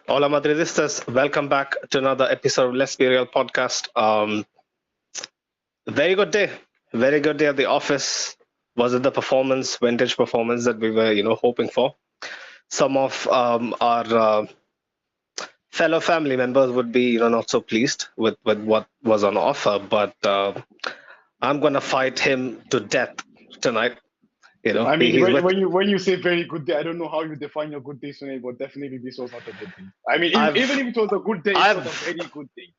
Hola Madridistas, welcome back to another episode of Let's Be Real podcast. Very good day, very good day at the office. Was it the performance, vintage performance that we were, hoping for? Some of our fellow family members would be, not so pleased with what was on offer, but I'm gonna fight him to death tonight. I mean, He's with. when you say very good day, I don't know how you define your good day, Sunil, but definitely this was not a good day. I mean, even I've, if it was a good day, it's not a I've very good day.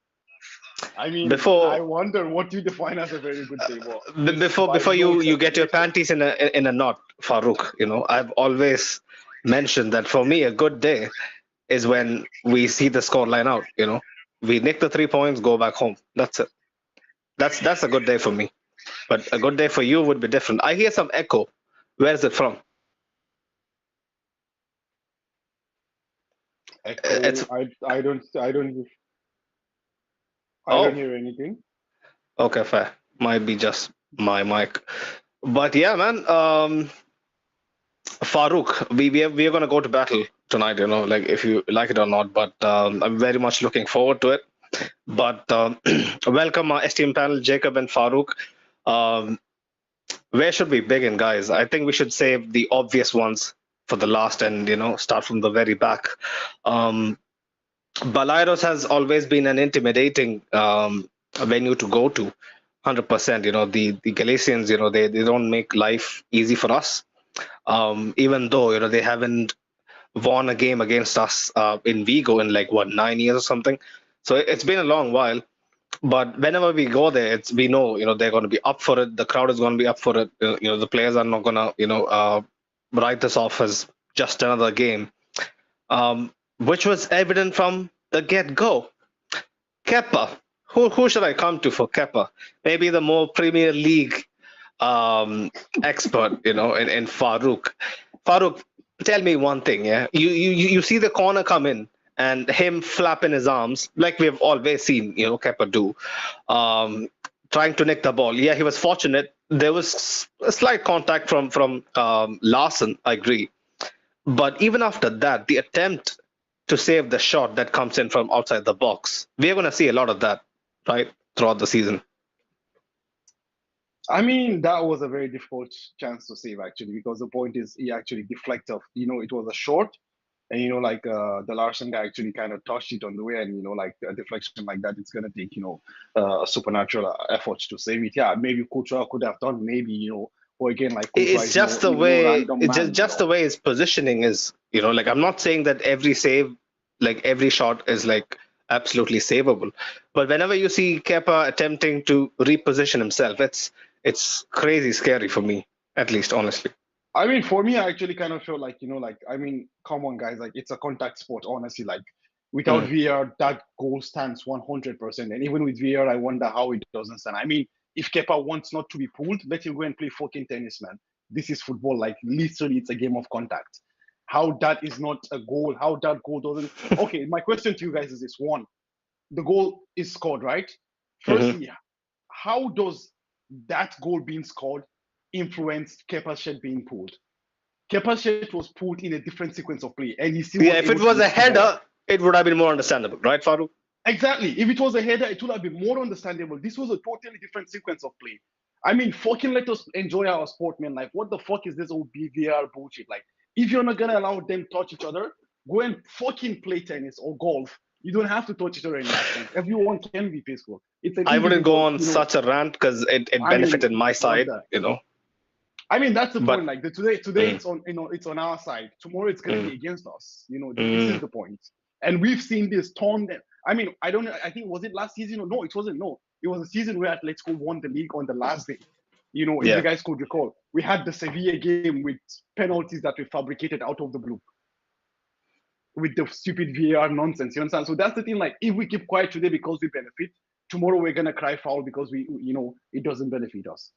I mean, I before wonder what you define as a very good day. Well, this by before no you get your exaggeration. panties in a knot, Farouk. I've always mentioned that for me a good day is when we see the score line out. We nick the 3 points, go back home. That's it. That's a good day for me. But a good day for you would be different. I hear some echo. Where is it from? It's Echo. I don't oh, hear anything. okay, fair. Might be just my mic. But yeah, man. Farouk, we are gonna go to battle tonight. Like if you like it or not. But I'm very much looking forward to it. But welcome, our esteemed panel, Jacob and Farouk. Um, where should we begin, guys? I think we should save the obvious ones for the last, and start from the very back. Um, Balaídos has always been an intimidating venue to go to. 100%. The Galicians, they don't make life easy for us. Even though they haven't won a game against us in Vigo in like what 9 years or something. So it's been a long while. But whenever we go there, we know they're going to be up for it. The crowd is going to be up for it. The players are not going to write this off as just another game, which was evident from the get go. Kepa, who should I come to for Kepa? Maybe the more Premier League expert, in Farouk. Farouk, tell me one thing, yeah. You see the corner come in and him flapping his arms like we've always seen, Kepa do, um, trying to nick the ball. Yeah, he was fortunate. There was a slight contact from Larson. I agree, but even after that, the attempt to save the shot that comes in from outside the box, we're going to see a lot of that, right, throughout the season. I mean, that was a very difficult chance to save actually, because the point is he actually deflected. It was a short, and the Larson guy actually kind of touched it on the way, and like a deflection like that, it's gonna take supernatural efforts to save it. Yeah, maybe Kutra could have done, maybe or again like Kutra It's is no just the no way random it's man. just the way his positioning is. Like I'm not saying that every save, like every shot is like absolutely savable, but whenever you see Kepa attempting to reposition himself, it's crazy scary for me, at least honestly. I mean, for me, I actually kind of feel like, I mean, come on, guys, like it's a contact sport, honestly. Like without Mm. VR, that goal stands 100%. And even with VR, I wonder how it doesn't stand. I mean, if Kepa wants not to be pulled, let him go and play fucking tennis, man. This is football. Like literally, it's a game of contact. How that is not a goal, how that goal doesn't. Okay, my question to you guys is this: one, the goal is scored, right? Hmm. Firstly, how does that goal being scored influence Kepa's shot being pulled? Kepa's shot was pulled in a different sequence of play, and he still was Yeah, if able it to was a reach the ball. header, it would have been more understandable, right, Farouk? Exactly. If it was a header, it would have been more understandable. This was a totally different sequence of play. I mean, fucking let us enjoy our sport, man. Like, what the fuck is this old BVR bullshit? Like, if you're not gonna allow them touch each other, go and fucking play tennis or golf. You don't have to touch each other in that sense. Everyone can be peaceful. It's an I wouldn't go individual, on such a rant because it I benefited mean, my what side, the I mean, that's the point. but Like today mm, it's on, it's on our side. Tomorrow it's gonna mm, be against us. This is mm, the point. And we've seen this torn. I mean, I don't know. I think was it last season? Or no, it wasn't. No, it was a season where Atletico won the league on the last day. If you yeah. guys could recall, we had the Sevilla game with penalties that were fabricated out of the blue with the stupid VAR nonsense. You understand? So that's the thing. Like, if we keep quiet today because we benefit, tomorrow we're gonna cry foul because it doesn't benefit us.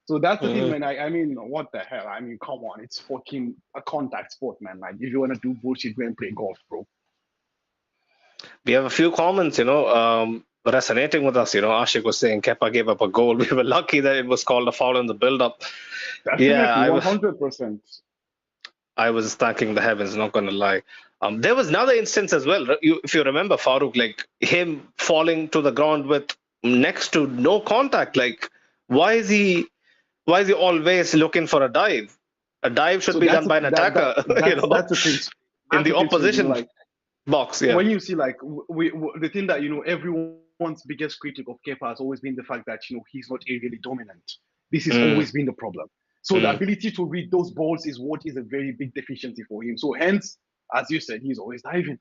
So that's the thing, Mm. man. I mean, what the hell? I mean, come on, it's fucking a contact sport, man. Like, if you wanna do bullshit, go and play golf, bro. We have a few comments, resonating with us. Ashik was saying Kepa gave up a goal. We were lucky that it was called a foul in the build-up. Yeah, Definitely, I was. 100%. I was thanking the heavens, not gonna lie. There was another instance as well. If you remember, Farouk, like him falling to the ground with next to no contact. Like, why is he? Why is he always looking for a dive? A dive should So be done by an that attacker, that's the thing. in That's the the thing, too, opposition like box. Yeah. when you see like the thing that everyone's biggest critic of Kepa has always been the fact that he's not aerially dominant. This has Mm, always been the problem. So the mm, ability to read those balls is what is a very big deficiency for him. So hence, as you said, he's always diving.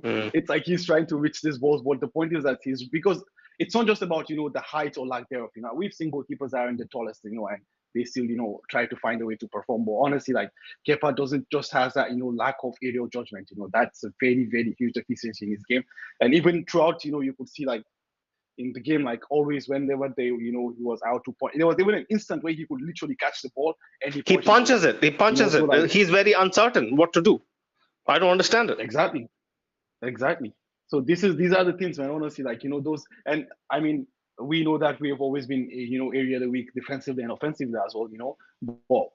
mm. It's like he's trying to reach these balls, but the point is that he's because it's not just about the height or lack thereof. We've seen goalkeepers that aren't the tallest, and they still try to find a way to perform. But honestly, like Kepa doesn't just has that lack of aerial judgment. That's a very very huge deficiency in his game. And even throughout, you could see like in the game, like always whenever he was out to point. There was even an instant where he could literally catch the ball and he He punches punches away. it. He punches So it. like He's very uncertain what to do. I don't understand it. exactly, exactly. So these are the things, man. Honestly, like those, and I mean, we know that we have always been area of the week defensively and offensively as well. But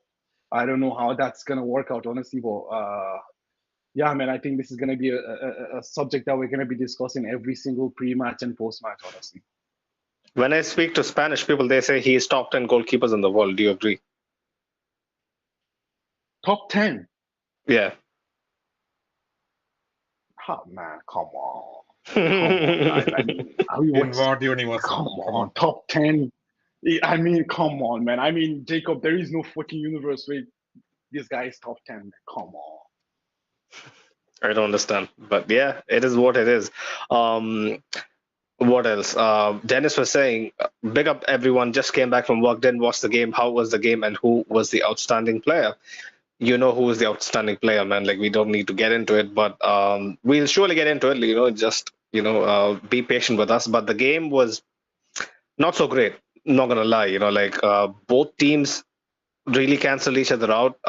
I don't know how that's gonna work out, honestly. But yeah, man, I think this is gonna be a subject that we're gonna be discussing every single pre-match and post-match, honestly. When I speak to Spanish people, they say he is top 10 goalkeepers in the world. Do you agree? Top 10. Yeah. Oh man, come on. Come on, guys. I mean, are we In watch? what universe, Come man? Come on, on. top 10. I mean, come on, man. I mean, Jacob, there is no fucking universe where this guy is top 10. Come on. I don't understand. But yeah, it is what it is. Um, what else? Dennis was saying, big up everyone, just came back from work, didn't watch the game. How was the game and who was the outstanding player? You know who is the outstanding player, man. Like, we don't need to get into it, but we'll surely get into it. Just, be patient with us. But the game was not so great. Not gonna lie, both teams really canceled each other out.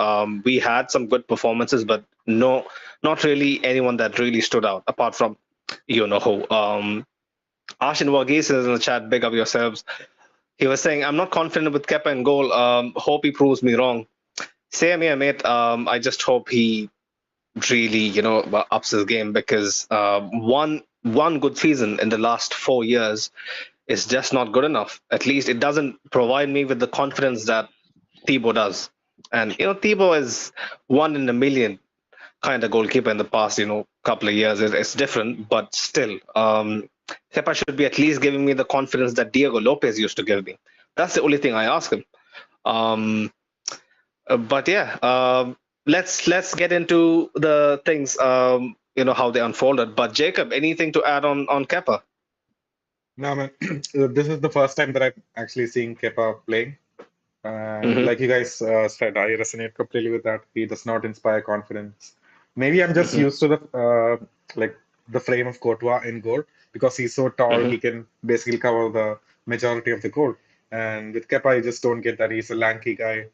We had some good performances, but no, not really anyone that really stood out apart from who. Ashin Wargis is in the chat. Big up yourselves. He was saying, "I'm not confident with Kepa in goal. Hope he proves me wrong." Same here, mate. I just hope he really, ups his game because one good season in the last 4 years is just not good enough. At least it doesn't provide me with the confidence that Thibaut does. And Thibaut is one in a million kind of goalkeeper in the past, couple of years. It's different, but still, Kepa should be at least giving me the confidence that Diego Lopez used to give me. That's the only thing I ask him. But yeah, let's get into the things, how they unfolded. But Jacob, anything to add on Kepa? No, man. This is the first time that I'm actually seeing Kepa playing. And Hmm. like you guys said, I resonate completely with that. He does not inspire confidence. Maybe I'm just Hmm. used to like the frame of Courtois in goal because he's so tall, Hmm. he can basically cover the majority of the goal. And with Kepa, you just don't get that. He's a lanky guy.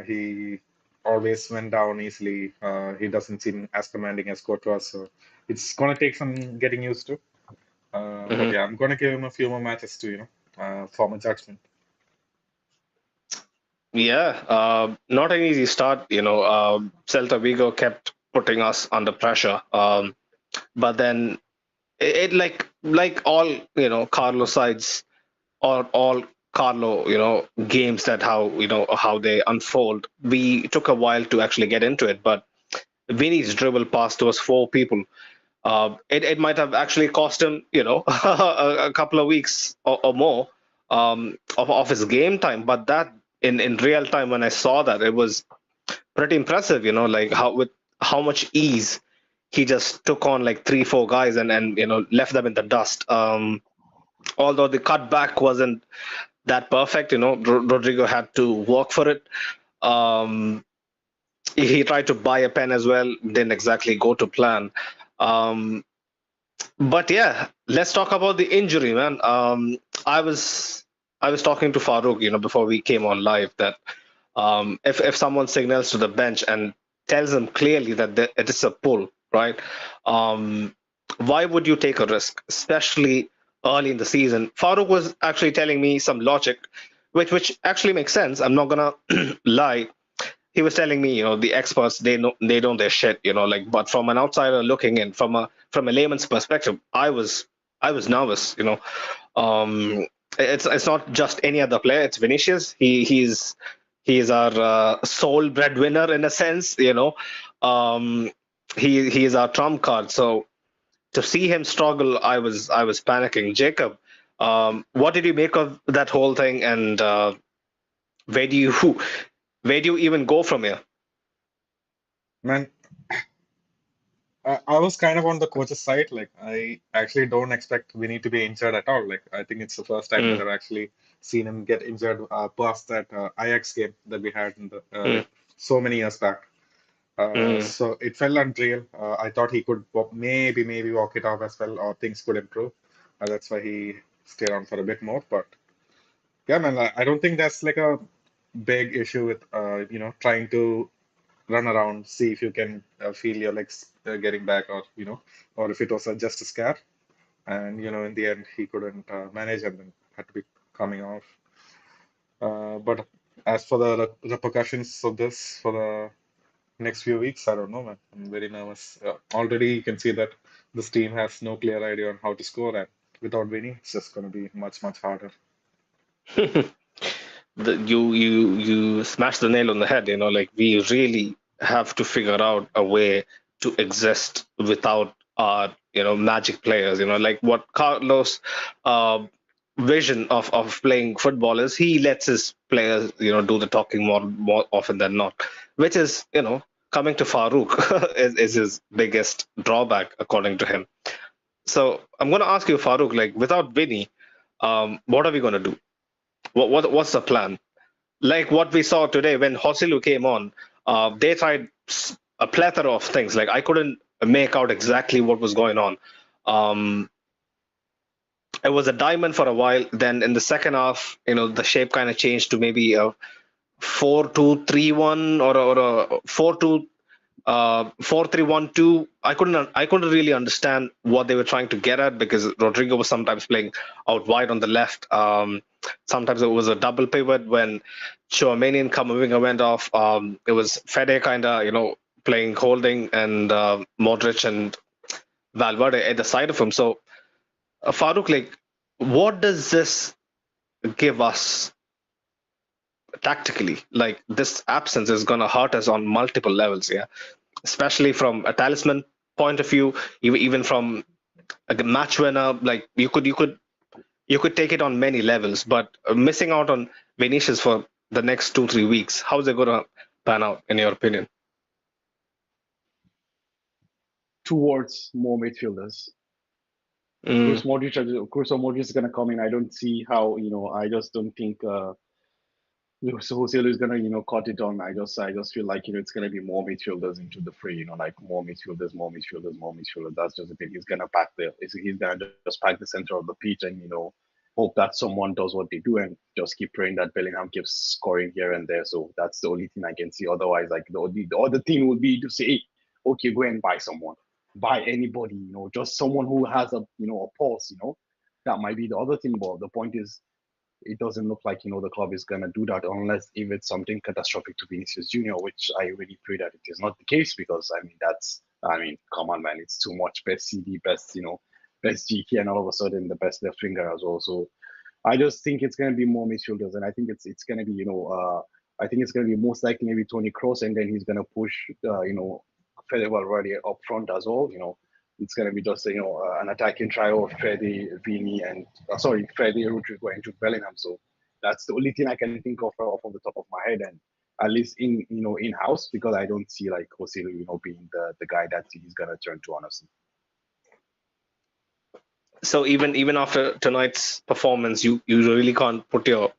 He always went down easily. He doesn't seem as commanding as Courtois, so it's gonna take some getting used to. But Hmm. yeah, I'm gonna give him a few more matches to, form a judgment. Yeah, not an easy start. Celta Vigo kept putting us under pressure. But then it like all Carlo sides or all Carlo games that how they unfold. We took a while to actually get into it, but Vinny's dribble past those four people. It might have actually cost him, a couple of weeks or more of his game time. But that in real time, when I saw that, it was pretty impressive. Like how much ease he just took on like 3, 4 guys and left them in the dust. Although the cutback wasn't that perfect, Rodrigo had to work for it. Um, he tried to buy a pen as well, didn't exactly go to plan. Um, But yeah, let's talk about the injury, man. I was I was talking to Farouk, before we came on live that if someone signals to the bench and tells them clearly that it is a pull, right? Um, why would you take a risk, especially early in the season? Farouk was actually telling me some logic, which actually makes sense. I'm not gonna lie. he was telling me, the experts, they know their shit, like, but from an outsider looking in, from a layman's perspective, I was nervous. Um, it's not just any other player. It's Vinicius. He's our sole breadwinner in a sense. Um, he is our trump card. So to see him struggle, I was panicking. Jacob, what did you make of that whole thing, and where do you where do you even go from here? Man, I was kind of on the coach's side. Like, I actually don't expect Vinny to be injured at all. Like, I think it's the first time that Mm, I've actually seen him get injured past that Ajax game that we had in the mm, so many years back. mm. So it felt unreal. I thought he could maybe walk it off as well, or things could improve. That's why he stayed on for a bit more. But yeah, man, I don't think that's like a big issue with trying to run around, see if you can feel your legs getting back, or or if it was just a scare. And in the end, he couldn't manage and then had to be coming off. But as for the repercussions of this for the next few weeks, I don't know, man. I'm very nervous. Already, you can see that this team has no clear idea on how to score, and without winning, it's just going to be much harder. You smashed the nail on the head. Like, we really have to figure out a way to exist without our magic players. Like what Carlos' uh, vision of playing football is, he lets his players do the talking more often than not, which is coming to Farouk is his biggest drawback according to him. So I'm going to ask you, Farouk, like, without Vinny, what are we going to do? What's the plan? Like what we saw today when Hoselu came on, they tried a plethora of things. Like, I couldn't make out exactly what was going on. Um, it was a diamond for a while. Then in the second half, the shape kind of changed to maybe a 4-2-3-1, or a 4-3-1-2. I couldn't really understand what they were trying to get at, because Rodrigo was sometimes playing out wide on the left. Sometimes it was a double pivot when Chouameni and Camavinga went off. It was Fede kind of playing holding, and Modric and Valverde at the side of him. So Farouk, like, what does this give us tactically? Like, this absence is gonna hurt us on multiple levels, yeah, especially from a talisman point of view, even from a match winner. Like, you could take it on many levels, but missing out on Vinicius for the next 2-3 weeks, how's it gonna pan out in your opinion? Towards more midfielders. Mm, Cruz Modric is gonna come in. I don't see how, I just don't think so Jose is gonna, cut it on. I just feel like, it's gonna be more midfielders into the fray, like more midfielders, more midfielders, more midfielders. That's just the thing. He's gonna just pack the center of the pitch, and hope that someone does what they do, and just keep praying that Bellingham keeps scoring here and there. So that's the only thing I can see. Otherwise, like the other thing would be to say, hey, okay, go and buy someone, buy anybody, just someone who has a pulse, that might be the other thing. But the point is, it doesn't look like the club is gonna do that, unless if it's something catastrophic to Vinicius Junior, which I really pray that it is not the case, because come on, man, it's too much. Best CD, best GK, and all of a sudden the best left winger as well. So I just think it's gonna be more midfielders, and I think it's gonna be I think it's gonna be most likely maybe Tony Kroos, and then he's gonna push Fede Valverde up front as well. It's going to be just an attacking trio of Freddy, Vini, and Freddy, Rodrigo, and Jude Bellingham. So that's the only thing I can think of off of the top of my head, and at least in house, because I don't see like Jose being the guy that he's going to turn to, honestly. so even after tonight's performance, you really can't put your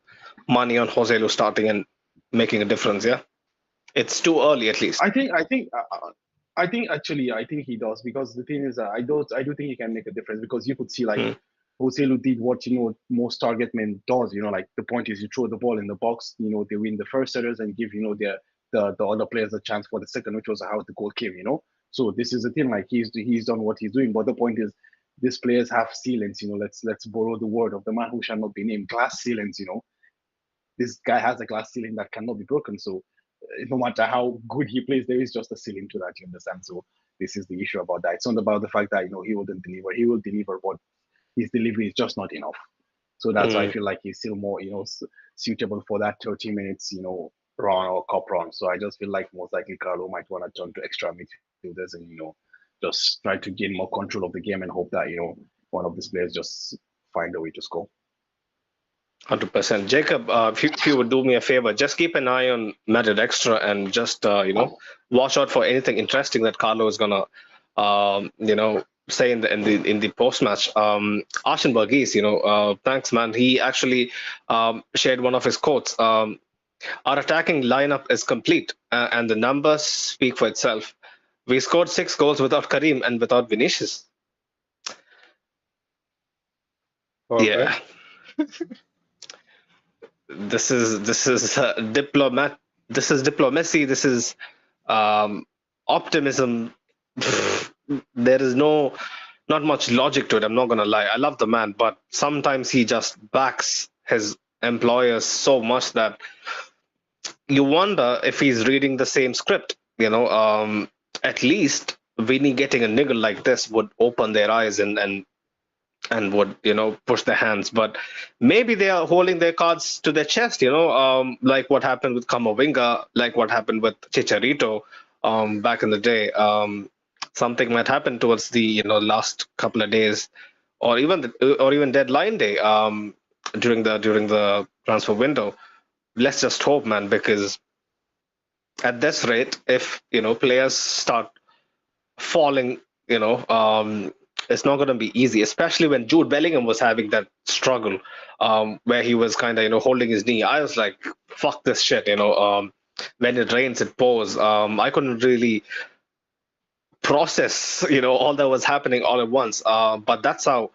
money on Joselu starting and making a difference, yeah? It's too early, at least. I think he does, because the thing is, I do think he can make a difference, because you could see like Mm, Joselu did what most target men does. Like the point is, you throw the ball in the box, they win the first setters and give the other players a chance for the second, which was how the goal came. So this is the thing, like he's done what he's doing, but the point is, these players have ceilings. Let's borrow the word of the man who shall not be named, glass ceilings. This guy has a glass ceiling that cannot be broken. So no matter how good he plays, there is just a ceiling to that. You understand? So this is the issue about that. It's not about the fact that he wouldn't deliver. He will deliver, but his delivery is just not enough. So that's why I feel like he's still more suitable for that 30 minutes run or cup run. So I just feel like most likely Carlo might want to turn to extra midfielders and just try to gain more control of the game and hope that one of these players just find a way to score. 100%. Jacob, if you would do me a favor, just keep an eye on Madrid Extra and just watch out for anything interesting that Carlo is gonna say in the post match. Arsene Borges, thanks man. He actually shared one of his quotes. Our attacking lineup is complete, and the numbers speak for itself. We scored 6 goals without Karim and without Vinicius. Okay. Yeah. This is diplomat. This is diplomacy. This is optimism. There is not much logic to it. I'm not gonna lie. I love the man, but sometimes he just backs his employers so much that you wonder if he's reading the same script. At least Vinny getting a niggle like this would open their eyes and would push their hands, but maybe they are holding their cards to their chest, like what happened with Camavinga, like what happened with Chicharito back in the day. Something might happen towards the last couple of days, or even deadline day during the transfer window. Let's just hope, man, because at this rate, if players start falling, it's not going to be easy, especially when Jude Bellingham was having that struggle where he was kind of, holding his knee. I was like, fuck this shit, when it rains, it pours. I couldn't really process, all that was happening all at once. But that's how,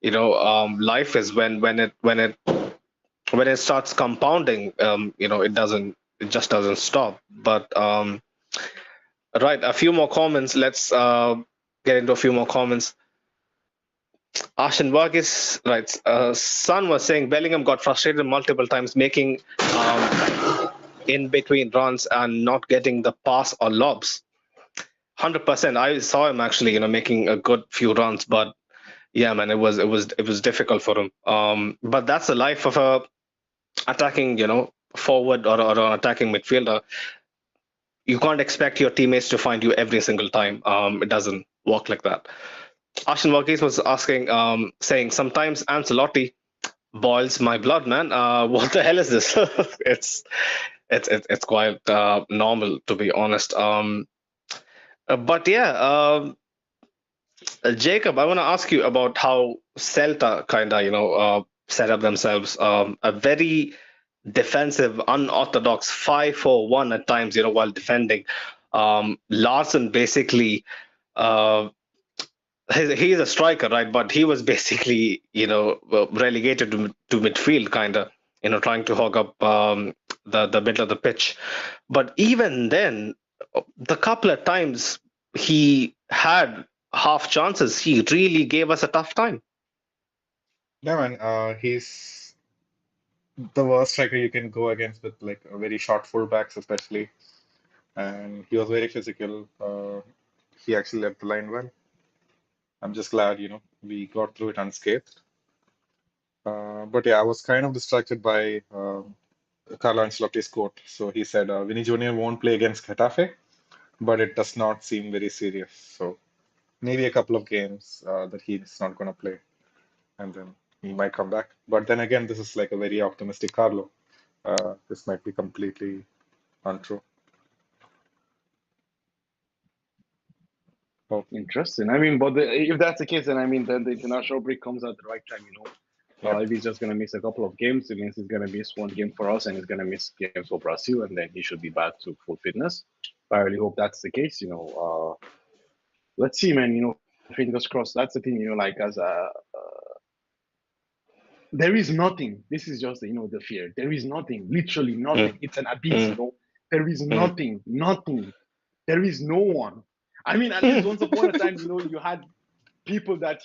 life is when it starts compounding, it just doesn't stop. But right, a few more comments. Let's get into a few more comments. Ashen Vargas writes, Son was saying Bellingham got frustrated multiple times making in between runs and not getting the pass or lobs. 100%. I saw him actually, making a good few runs, but yeah, man, it was difficult for him. But that's the life of a attacking, forward or an attacking midfielder. You can't expect your teammates to find you every single time. It doesn't work like that. Ashen Varghese was asking, saying, sometimes Ancelotti boils my blood, man. What the hell is this? it's quite normal, to be honest. But yeah, Jacob, I want to ask you about how Celta kind of, set up themselves. A very defensive, unorthodox 5-4-1 at times, while defending. Larson basically. He's a striker, right? But he was basically, relegated to midfield, kind of, trying to hog up the middle of the pitch. But even then, the couple of times he had half chances, he really gave us a tough time. Yeah, man. He's the worst striker you can go against with like a very short fullbacks, especially. And he was very physical. He actually led the line well. I'm just glad, we got through it unscathed. But yeah, I was kind of distracted by Carlo Ancelotti's quote. So he said, Vinny Jr. won't play against Getafe, but it does not seem very serious. So maybe a couple of games that he's not going to play, and then he might come back. But then again, this is like a very optimistic Carlo. This might be completely untrue. Oh, Interesting. I mean, but if that's the case, then then the international break comes at the right time. yeah. If he's just going to miss a couple of games, it means he's going to miss one game for us and he's going to miss games for Brazil, and then he should be back to full fitness. I really hope that's the case. Let's see, man. Fingers crossed. That's the thing. Like as a there is nothing. This is just the fear. There is nothing. Literally nothing. It's an abyss. There is nothing. Nothing. There is no one. At least once upon a time, you had people that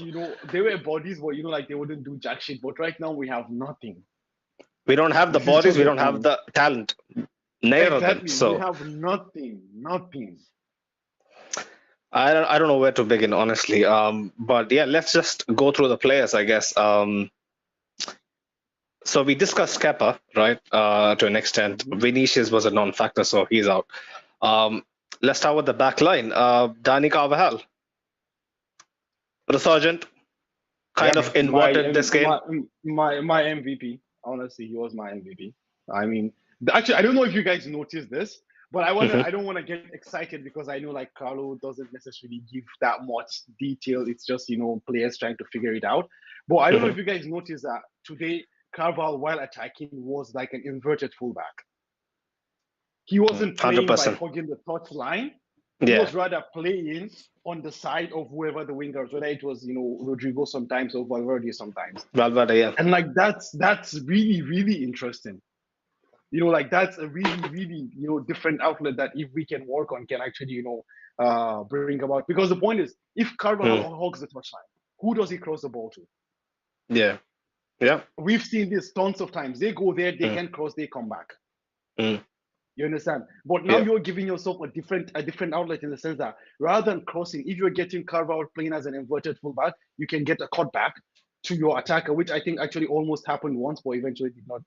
they were bodies, but like they wouldn't do jack shit. But right now we have nothing. We don't have the This is bodies, just we the don't have thing. the talent. Neither of them. Exactly. We So have nothing. I don't know where to begin, honestly. But yeah, let's just go through the players, I guess. So we discussed Kepa, right? To an extent. Hmm. Vinicius was a non-factor, so he's out. Um, let's start with the back line. Dani Carvajal, resurgent, Yeah, kind of man. inverted this game. My MVP. Honestly, he was my MVP. I mean, actually, I don't know if you guys noticed this, but Hmm. I don't wanna get excited because I know like Carlo doesn't necessarily give that much detail. It's just players trying to figure it out. But I don't know Hmm. if you guys noticed that today Carval, while attacking, was like an inverted fullback. He wasn't playing by 100%. hugging the touch line. He Yeah, was rather playing on the side of whoever the wingers, whether it was Rodrigo sometimes or Valverde sometimes. Valverde, yeah. And like that's really really interesting. Like that's a really really different outlet that if we can work on can actually bring about. Because the point is, if Carvajal Mm, hogs the touchline, who does he cross the ball to? yeah, yeah. We've seen this tons of times. They go there, they Mm, can cross, they come back. mm, You understand? But now yeah. you're giving yourself a different outlet in the sense that rather than crossing, if you're getting Carvalho playing as an inverted fullback, you can get a cut back to your attacker, which I think actually almost happened once, but eventually did not.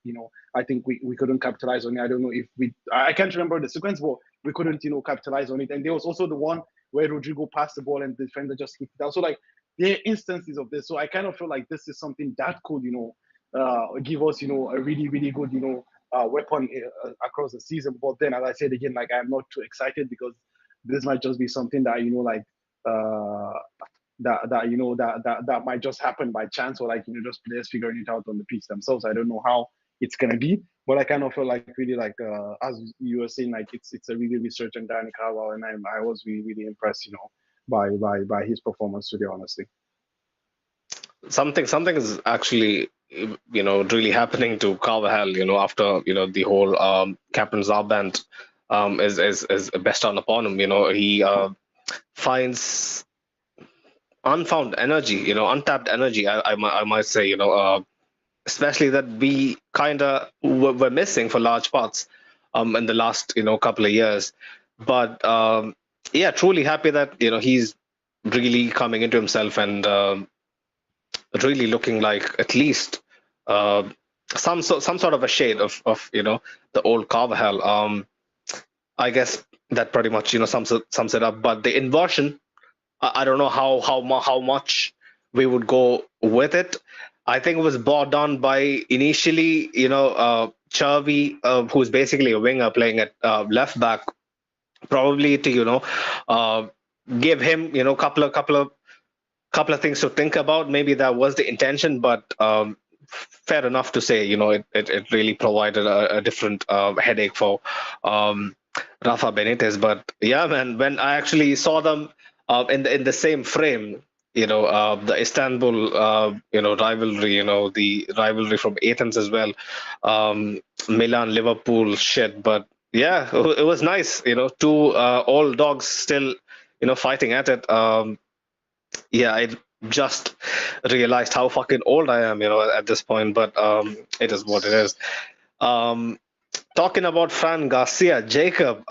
I think we couldn't capitalize on it. I don't know if I can't remember the sequence, but we couldn't capitalize on it. And there was also the one where Rodrigo passed the ball and the defender just hit it out. So like there are instances of this. So I kind of feel like this is something that could give us a really really good weapon across the season. But then, as I said again, like I'm not too excited because this might just be something that like uh, that might just happen by chance, or like just players figuring it out on the pitch themselves. I don't know how it's gonna be, but I kind of feel like really like as you were saying, like it's a really resurgent Danny Carvalho, and I was really really impressed, by his performance today, honestly. Something is actually really happening to Carvajal. After the whole captain's armband is bestowed upon him. He finds unfound energy. Untapped energy. I might say. Especially that we kind of were missing for large parts in the last couple of years. But yeah, truly happy that he's really coming into himself and really looking like at least uh, some sort of a shade of the old Carvajal. I guess that pretty much sums it up. But the inversion, I don't know how much we would go with it. I think it was brought down by initially, Xavi, who's basically a winger playing at left back, probably to uh, give him couple of things to think about. Maybe that was the intention, but fair enough to say, it really provided a different headache for um, Rafa Benitez. But yeah, man, when I actually saw them in the same frame, the Istanbul, rivalry, the rivalry from Athens as well, Milan, Liverpool, shit. But yeah, it was nice, two old dogs still, fighting at it. Yeah, I just realized how fucking old I am, at this point, but it is what it is. Um, talking about Fran Garcia, Jacob,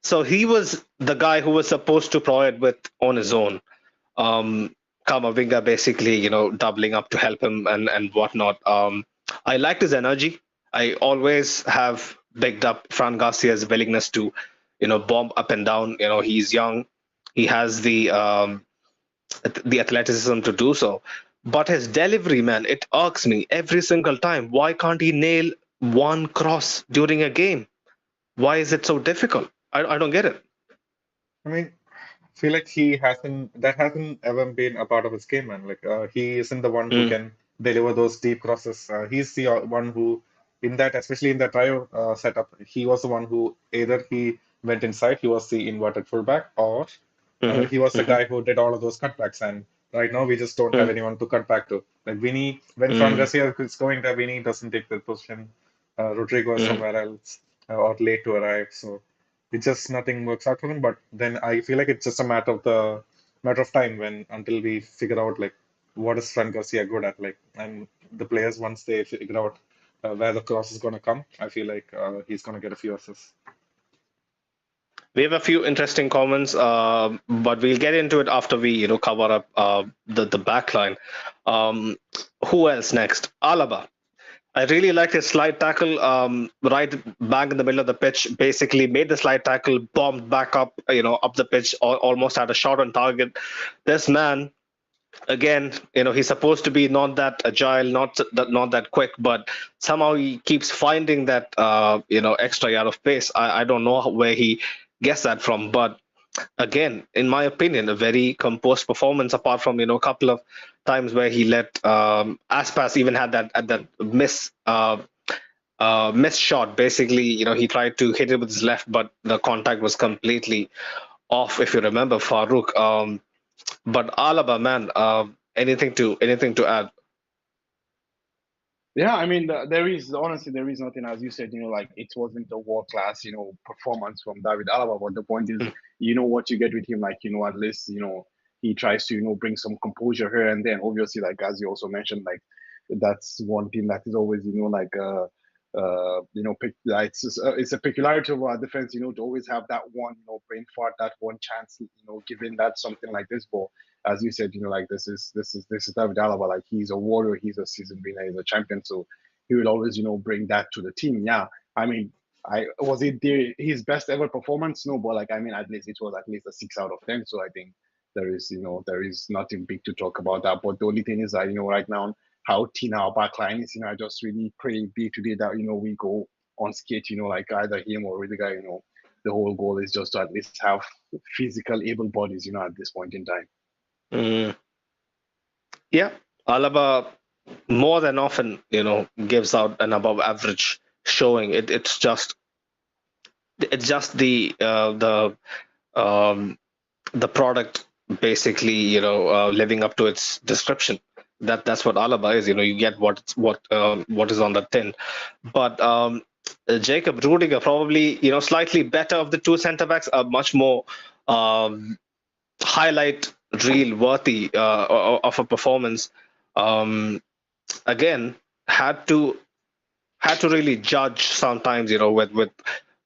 so he was the guy who was supposed to provide with on his own. Um, Kamavinga basically, doubling up to help him and whatnot. I liked his energy. I always have bigged up Fran Garcia's willingness to, bomb up and down. He's young. He has the athleticism to do so. But his delivery, man, it irks me every single time. Why can't he nail one cross during a game? Why is it so difficult? I don't get it. I mean, I feel like that hasn't ever been a part of his game, man. Like he isn't the one who Mm, can deliver those deep crosses. He's the one who, in that, especially in the trio setup, he was the one who either he went inside, he was the inverted fullback, or hmm. he was the Hmm. guy who did all of those cutbacks. And right now, we just don't have Mm, anyone to cut back to. Like Vinny, when Fran mm, Garcia is going there, Vinny doesn't take the position. Rodrigo is mm. somewhere else or late to arrive. So it just nothing works out for him. But then I feel like it's just a matter of time when until we figure out like what is Fran Garcia good at. Like and the players once they figure out where the cross is going to come. I feel like he's going to get a few assists. We have a few interesting comments, but we'll get into it after we, cover up the back line. Um, who else next? Alaba. I really liked his slide tackle, right back in the middle of the pitch. Basically, made the slide tackle, bombed back up, up the pitch, almost had a shot on target. This man, again, he's supposed to be not that agile, not that quick, but somehow he keeps finding that, extra yard of pace. I don't know where he gets that from, but again, in my opinion, a very composed performance. Apart from a couple of times where he let Aspas even had that miss shot. Basically, he tried to hit it with his left, but the contact was completely off. If you remember, Farouk. But Alaba, man, anything to add? Yeah, I mean, there is honestly there is nothing, as you said, like it wasn't a world class, performance from David Alaba. But the point is, what you get with him, like at least he tries to bring some composure here and then. Obviously, like as you also mentioned, like that's one thing that is always like it's a peculiarity of our defense, to always have that one brain fart, that one chance, given that something like this. But as you said, like this is David Alaba. Like he's a warrior, he's a season winner, he's a champion. So he will always, bring that to the team. Yeah, I mean, I was it his best ever performance? No, but like I mean, at least it was at least a 6 out of 10. So I think there is nothing big to talk about that. But the only thing is that right now how thin our back line is, I just really pray big today that we go on skate, like either him or Rudiger. The whole goal is just to at least have physical able bodies, at this point in time. Mm, yeah, Alaba more than often, gives out an above average showing. It's just the product basically, living up to its description. That's what Alaba is. You get what is on the tin. But Jacob Rudiger probably, slightly better of the two centre backs, are much more um, highlight reel worthy of a performance. Um, Again, had to really judge sometimes, with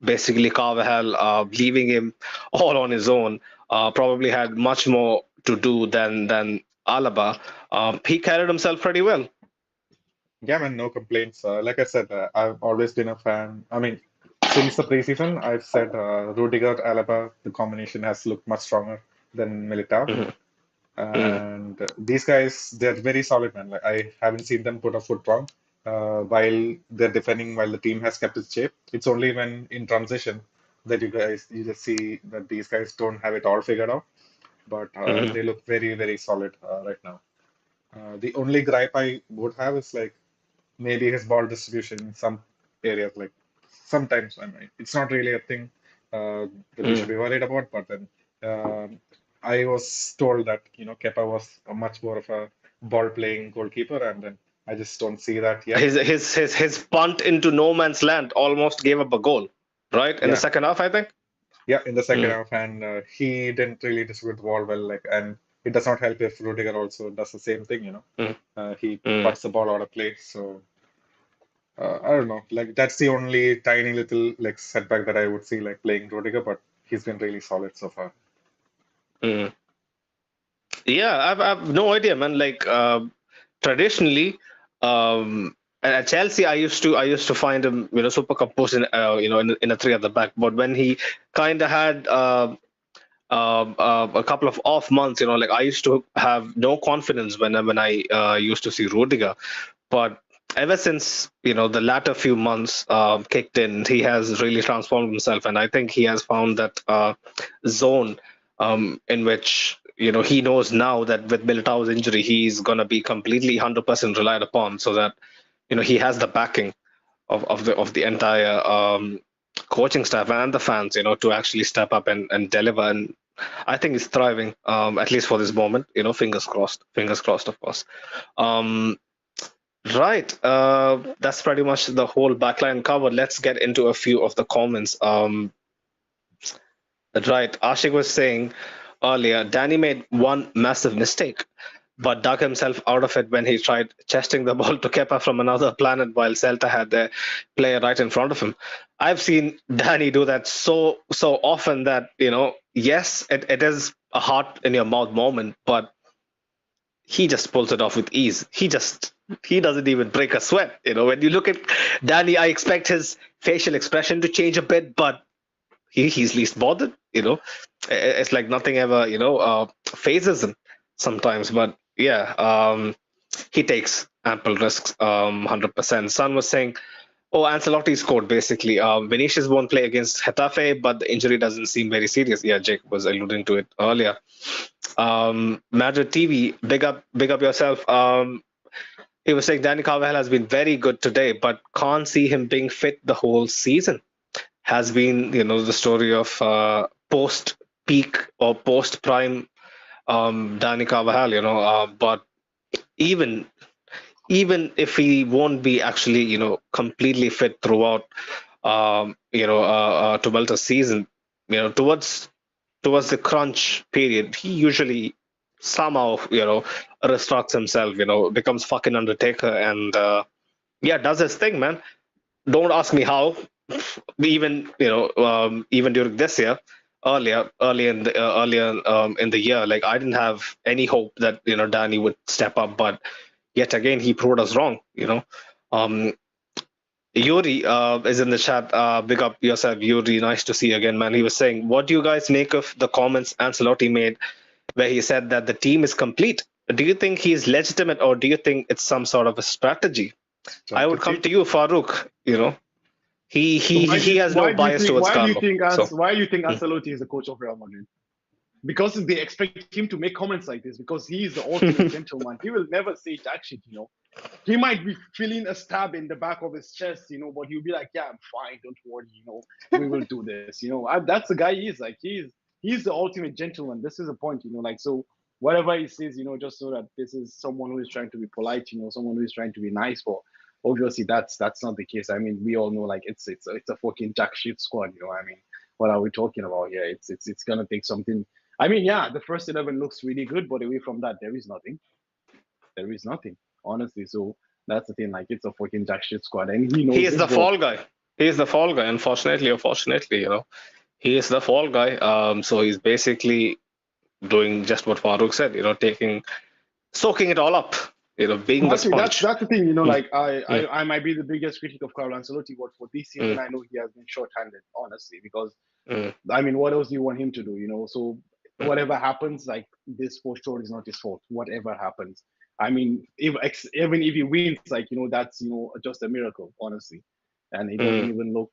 basically Carvajal leaving him all on his own. Probably had much more to do than Alaba. He carried himself pretty well. Yeah, man, no complaints. Like I said, I've always been a fan. I mean, since the preseason, I've said Rudiger, Alaba, the combination has looked much stronger than Militao. Mhm, mhm, And these guys, they're very solid, man. Like I haven't seen them put a foot wrong while they're defending, while the team has kept its shape. It's only when in transition that you just see that these guys don't have it all figured out. But mhm. they look very, very solid right now. The only gripe I would have is like maybe his ball distribution in some areas. Like sometimes, I mean, it's not really a thing that we should Mm. be worried about. But then I was told that Kepa was a much more of a ball playing goalkeeper, and then I just don't see that yet. His punt into no man's land almost gave up a goal, right? In the Yeah, second half, I think. yeah, in the second Mm, half, and he didn't really distribute the ball well. Like, and it does not help if Rudiger also does the same thing. mm, He mm. puts the ball out of play, so. I don't know. Like that's the only tiny little like setback that I would see like playing Rudiger, but he's been really solid so far. Mm. Yeah, I've no idea, man. Like traditionally, at Chelsea, I used to find him, super composed in, in a three at the back. But when he kind of had a couple of off months, like I used to have no confidence when I used to see Rudiger. But ever since, the latter few months kicked in, he has really transformed himself, and I think he has found that zone in which he knows now that with Militao's injury, he's gonna be completely 100% relied upon, so that he has the backing of the entire coaching staff and the fans, to actually step up and deliver. And I think he's thriving, at least for this moment. Fingers crossed, of course. Um, right, that's pretty much the whole backline covered. Let's get into a few of the comments. Right, Ashik was saying earlier, Danny made one massive mistake. but dug himself out of it when he tried chesting the ball to Kepa from another planet while Celta had their player right in front of him. I've seen Danny do that so often that, yes, it is a heart in your mouth moment, but he just pulls it off with ease. He doesn't even break a sweat. When you look at Danny, I expect his facial expression to change a bit, but he's least bothered. It's like nothing ever phases him sometimes. But yeah, he takes ample risks, 100%. Son was saying, oh, Ancelotti scored basically. Vinicius won't play against Getafe, but the injury doesn't seem very serious. Yeah, Jake was alluding to it earlier. Madrid TV, big up yourself. He was saying Danny Carvajal has been very good today, but can't see him being fit the whole season. Has been, the story of post peak or post prime Danny Carvajal. But even if he won't be actually, completely fit throughout, Tumelto's season, towards the crunch period, he usually somehow, restructs himself, becomes fucking Undertaker and, yeah, does his thing, man. Don't ask me how. Even, even during this year, earlier in the year, like I didn't have any hope that, Danny would step up, but yet again, he proved us wrong, Um, Yuri is in the chat. Big up yourself, Yuri. Nice to see you again, man. He was saying, what do you guys make of the comments Ancelotti made where he said that the team is complete? Do you think he's legitimate or do you think it's some sort of a strategy? I would come to you, Farouk. He has no bias towards Carlo. Why do you think Ancelotti is the coach of Real Madrid? Because they expect him to make comments like this because he is the ultimate gentleman. He will never say that shit, He might be feeling a stab in the back of his chest, but he'll be like, yeah, I'm fine, don't worry, we will do this, That's the guy he is. Like, he's the ultimate gentleman. This is the point, so whatever he says, just so that this is someone who is trying to be polite, someone who is trying to be nice, but obviously that's not the case. I mean, we all know, like, it's a fucking jack shit squad, I mean, what are we talking about here? It's gonna take something. I mean, yeah, the first 11 looks really good, but away from that, there is nothing. There is nothing, honestly. So that's the thing. Like, it's a fucking jack shit squad, and he knows. He is the fall guy. He is the fall guy. Unfortunately or fortunately, he is the fall guy. So he's basically doing just what Farouk said. Soaking it all up. Being the sponge. That's the thing. Like I might be the biggest critic of Carlo Ancelotti, but for this season, I know he has been short-handed, honestly, because I mean, what else do you want him to do? So whatever happens, like, this for sure is not his fault. Whatever happens, I mean, even if he wins, like, that's just a miracle, honestly. And he doesn't even look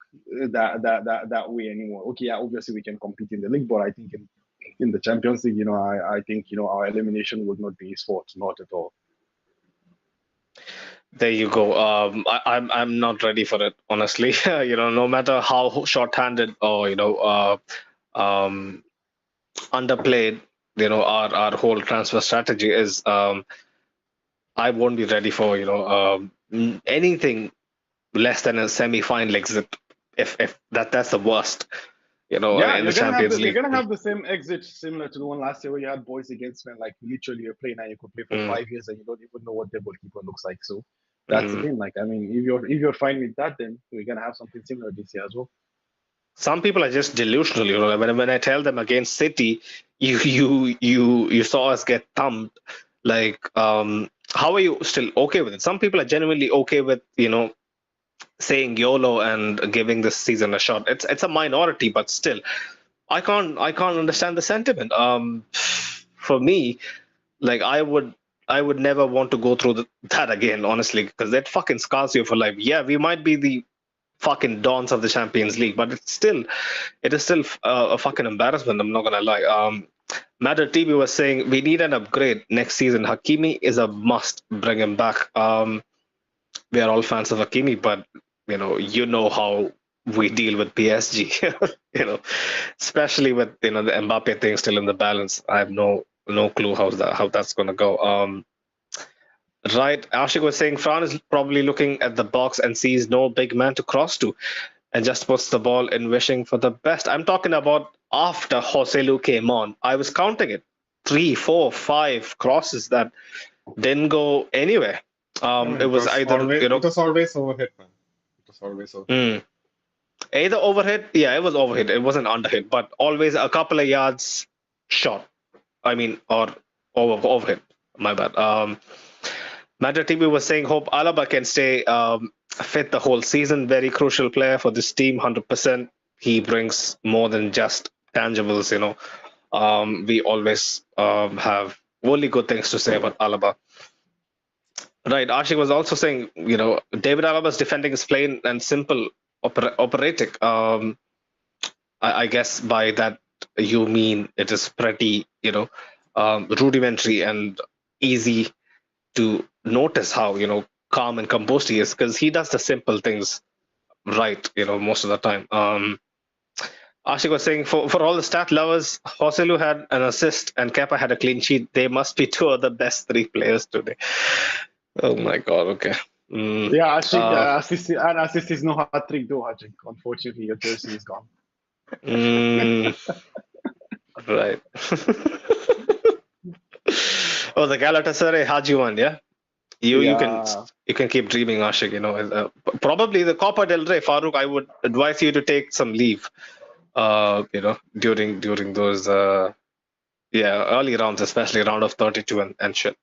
that way anymore. Okay, yeah, obviously we can compete in the league, but I think in the Champions League, I think our elimination would not be his fault, not at all. There you go. I'm not ready for it, honestly. No matter how short-handed or underplayed, our whole transfer strategy is. I won't be ready for anything less than a semi-final exit. If that's the worst, in the Champions League. You're gonna have the same exit similar to the one last year where you had boys against men, like literally you're playing and you could play for 5 years and you don't even know what their goalkeeper looks like. So that's the thing. Like, I mean, if you're fine with that, then we're gonna have something similar this year as well. Some people are just delusional, when I tell them against City, you saw us get thumped. Like, how are you still okay with it? Some people are genuinely okay with, saying YOLO and giving this season a shot. It's a minority, but still, I can't understand the sentiment. For me, like, I would never want to go through that again, honestly, because that fucking scars you for life. Yeah, we might be the fucking dons of the Champions League, but it is still a fucking embarrassment. I'm not gonna lie. Madrid TV was saying we need an upgrade next season. Hakimi is a must. Bring him back. We are all fans of Hakimi, but you know how we deal with PSG. Especially with the Mbappe thing still in the balance. I have no clue how that's gonna go. Right, Ashik was saying Fran is probably looking at the box and sees no big man to cross to, and just puts the ball in, wishing for the best. I'm talking about after Joselu came on. I was counting it. 3, 4, 5 crosses that didn't go anywhere. I mean, It was either, it was always overhit, man. It was always overhit. either overhit. Yeah, it was overhit. It wasn't underhit, but always a couple of yards short. I mean, or overhit. My bad. Madrid TV was saying, hope Alaba can stay fit the whole season. Very crucial player for this team, 100%. He brings more than just tangibles, we always have only good things to say about Alaba. Right. Ashik was also saying, David Alaba's defending is plain and simple, operatic. I guess by that you mean it is pretty, rudimentary and easy to notice how, calm and composed he is because he does the simple things right, most of the time. Ashik was saying for all the stat lovers, Joselu had an assist and Kepa had a clean sheet. They must be two of the best 3 players today. Oh my God. Okay. Yeah, assist is no hat trick though, Hajik. Unfortunately, your jersey is gone. Right. Oh, the Galatasaray Haji one, yeah. You can keep dreaming, Ashik. Probably the Copa del Rey, Farouk. I would advise you to take some leave. During those early rounds, especially round of 32 and shit.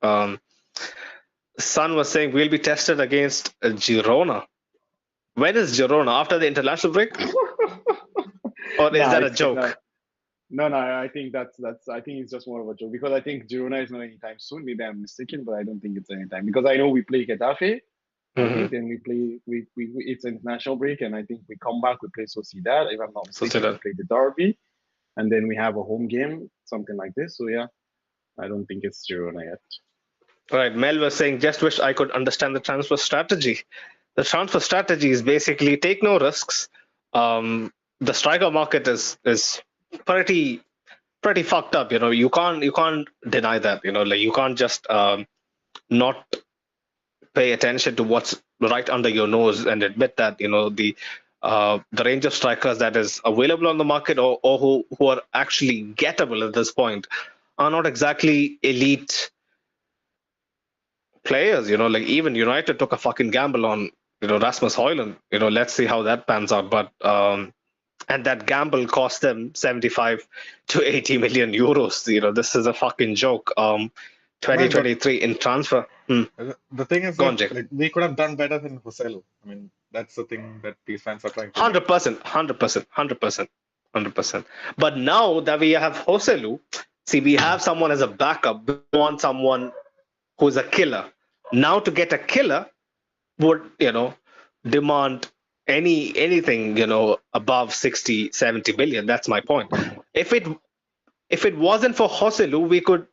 Sun was saying we'll be tested against Girona. When is Girona? After the international break? Or is that a joke? No, I think I think it's just more of a joke because I think Girona is not anytime soon. Maybe I'm mistaken, but I don't think it's anytime because I know we play Getafe. I think then we play it's an international break, and I think we come back, we play Sociedad. If I'm not mistaken, we play the derby, and then we have a home game, something like this. So yeah, I don't think it's Girona yet. All right, Mel was saying, just wish I could understand the transfer strategy. The transfer strategy is basically take no risks. The striker market is pretty fucked up. You can't deny that. Like you can't just not pay attention to what's right under your nose and admit that the range of strikers that is available on the market or who are actually gettable at this point are not exactly elite players. Like even United took a fucking gamble on Rasmus Højlund. Let's see how that pans out. But and that gamble cost them 75 to 80 million euros. This is a fucking joke. 2023 in transfer. The thing is that we could have done better than Joselu. I mean, that's the thing that these fans are trying to 100%. But now that we have Joselu, see, we have someone as a backup. We want someone who's a killer. Now to get a killer would, demand anything, above 60, 70 billion. That's my point. If it wasn't for Joselu, we could,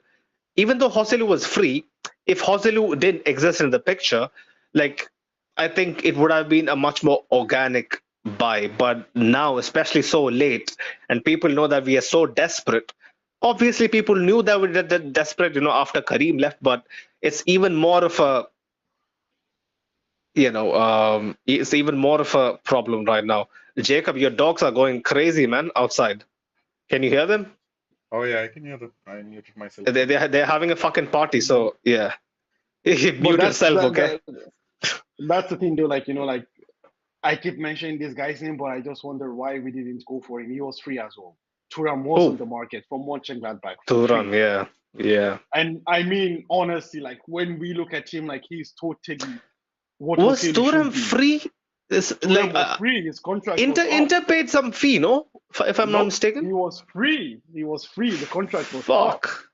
even though Joselu was free, if Joselu didn't exist in the picture, like I think it would have been a much more organic buy. But now, especially so late, and people know that we are so desperate. Obviously, people knew that we were desperate, after Karim left. But it's even more of a, it's even more of a problem right now. Jacob, your dogs are going crazy, man, outside. Can you hear them? Oh yeah, I can hear them. I muted myself. They're having a fucking party, so yeah. Mute yourself, okay? That's the thing, though. Like I keep mentioning this guy's name, but I just wonder why we didn't go for him. He was free as well. Thuram was on the market from Mönchengladbach. Thuram, yeah. And I mean, honestly, like when we look at him, like he's totally. Was Thuram free? Was free. His contract. Inter paid some fee, no? If I'm not mistaken. He was free. The contract was fuck.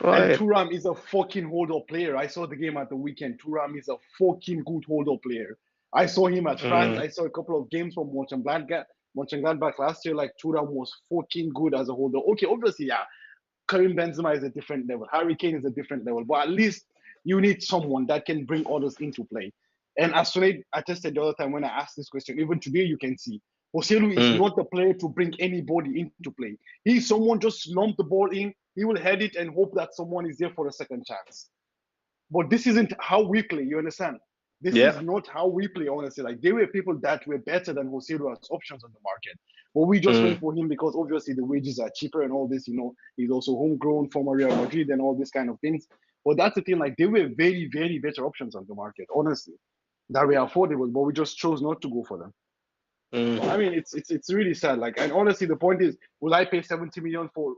Right. And Thuram is a fucking hold-up player. I saw the game at the weekend. Thuram is a fucking good hold-up player. I saw him at France. I saw a couple of games from Mönchengladbach last year. Like Thuram was fucking good as a holder. Okay, obviously, yeah. Karim Benzema is a different level. Harry Kane is a different level. But at least you need someone that can bring others into play. And as Sunaid attested the other time when I asked this question, even today you can see, Joselu is not the player to bring anybody into play. He's someone just lump the ball in, he will head it and hope that someone is there for a second chance. But this isn't how we play, you understand? This is not how we play, honestly. Like there were people that were better than Joselu as options on the market. But we just went for him because obviously the wages are cheaper and all this, he's also homegrown, former Real Madrid and all these kind of things. But that's the thing, like they were very, very better options on the market, honestly, that were affordable, but we just chose not to go for them. So, I mean, it's really sad. Like, and honestly, the point is, will I pay 70 million for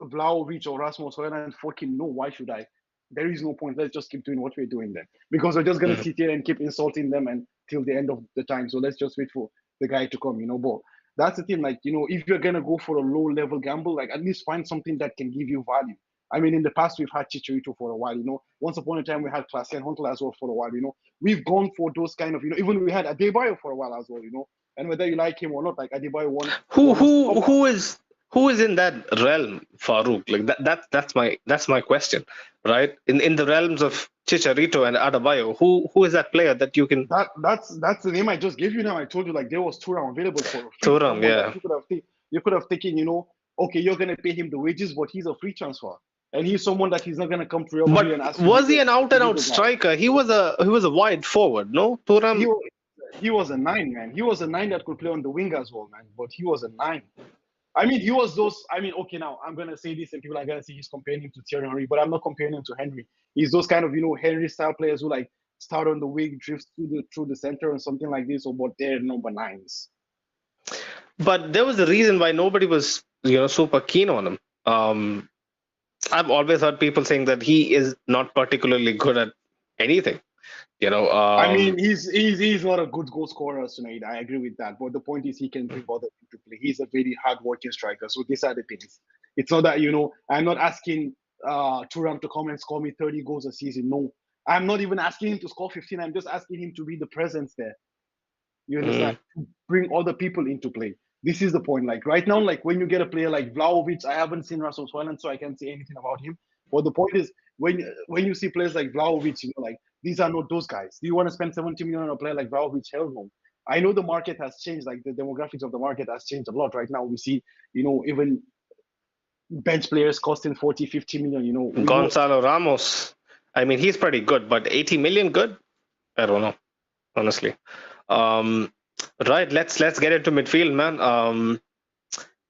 Vlahovic or Rasmus Højlund? Fucking no. Why should I? There is no point. Let's just keep doing what we're doing then, because we're just gonna sit here and keep insulting them until the end of the time. So let's just wait for the guy to come, But that's the thing. Like, if you're gonna go for a low level gamble, like at least find something that can give you value. I mean, in the past we've had Chicharito for a while, Once upon a time we had Klaas and Huntelaar as well for a while, We've gone for those kind of, even we had Adebayo for a while as well, And whether you like him or not, like Adebayo won. Who is in that realm, Farouk? Like that's my question, right? In the realms of Chicharito and Adebayo, who is that player that you can? That's the name I just gave you now. I told you like there was Thuram available for a free. Thuram, yeah. You could have taken, okay, you're gonna pay him the wages, but he's a free transfer, and he's someone that he's not gonna come to Real Madrid and ask. Was he an out-and-out striker? He was a wide forward, no? Thuram. He was a 9, man. He was a 9 that could play on the wing as well, man. But he was a 9. I mean, he was those. I mean, okay, now I'm gonna say this, and people are gonna say he's comparing him to Thierry Henry, but I'm not comparing him to Henry. He's those kind of Henry style players who like start on the wing, drift through the center, and something like this. Or but they're number 9s. But there was a reason why nobody was super keen on him. I've always heard people saying that he is not particularly good at anything. I mean, he's not a good goal scorer tonight. I agree with that. But the point is, he can bring other people to play. He's a very hard-working striker. So these are the things. It's not that I'm not asking Thuram to come and score me 30 goals a season. No, I'm not even asking him to score 15. I'm just asking him to be the presence there. You understand? To bring other people into play. This is the point. Like right now, like when you get a player like Vlahovic, I haven't seen Rasmus Højlund, so I can't say anything about him. But the point is, when you see players like Vlahovic, like these are not those guys. Do you want to spend 70 million on a player like Vlahovic? Hell no. I know the market has changed. Like the demographics of the market has changed a lot. Right now, we see, even bench players costing 40, 50 million. Gonzalo Ramos. I mean, he's pretty good, but 80 million good? I don't know, honestly. Right, let's get into midfield, man.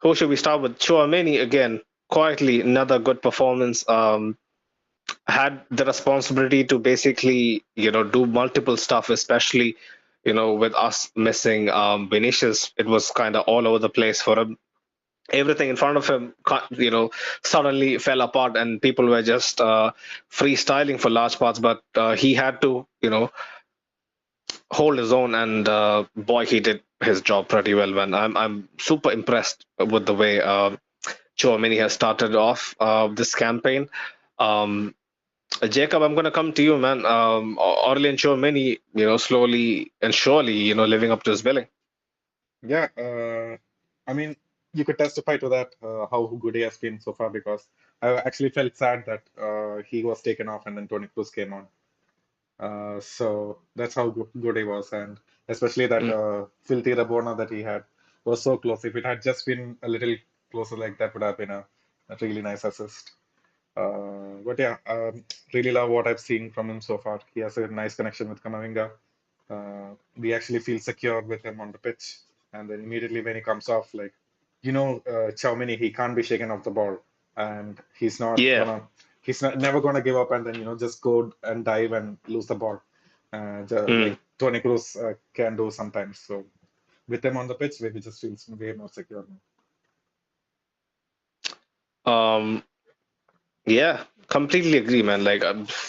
Who should we start with? Tchouaméni again, quietly another good performance. Had the responsibility to basically, do multiple stuff, especially, with us missing Vinicius. It was kind of all over the place for him. Everything in front of him, suddenly fell apart, and people were just freestyling for large parts. But he had to, hold his own, and boy, he did his job pretty well. Man, I'm super impressed with the way Tchouaméni has started off this campaign. Jacob, I'm gonna come to you, man. Aurélien Tchouaméni, slowly and surely, living up to his billing. Yeah, I mean, you could testify to that, how good he has been so far, because I actually felt sad that he was taken off and then Toni Kroos came on. So that's how good he was, and especially that filthy Rabona that he had was so close. If it had just been a little closer, like that would have been a really nice assist. But yeah, really love what I've seen from him so far. He has a nice connection with Camavinga. We actually feel secure with him on the pitch, and then immediately when he comes off, like Tchouaméni, he can't be shaken off the ball, and he's not never gonna give up and then just go and dive and lose the ball, like Toni Kroos can do sometimes. So with him on the pitch, we just feel way more secure now. Yeah, completely agree, man. Like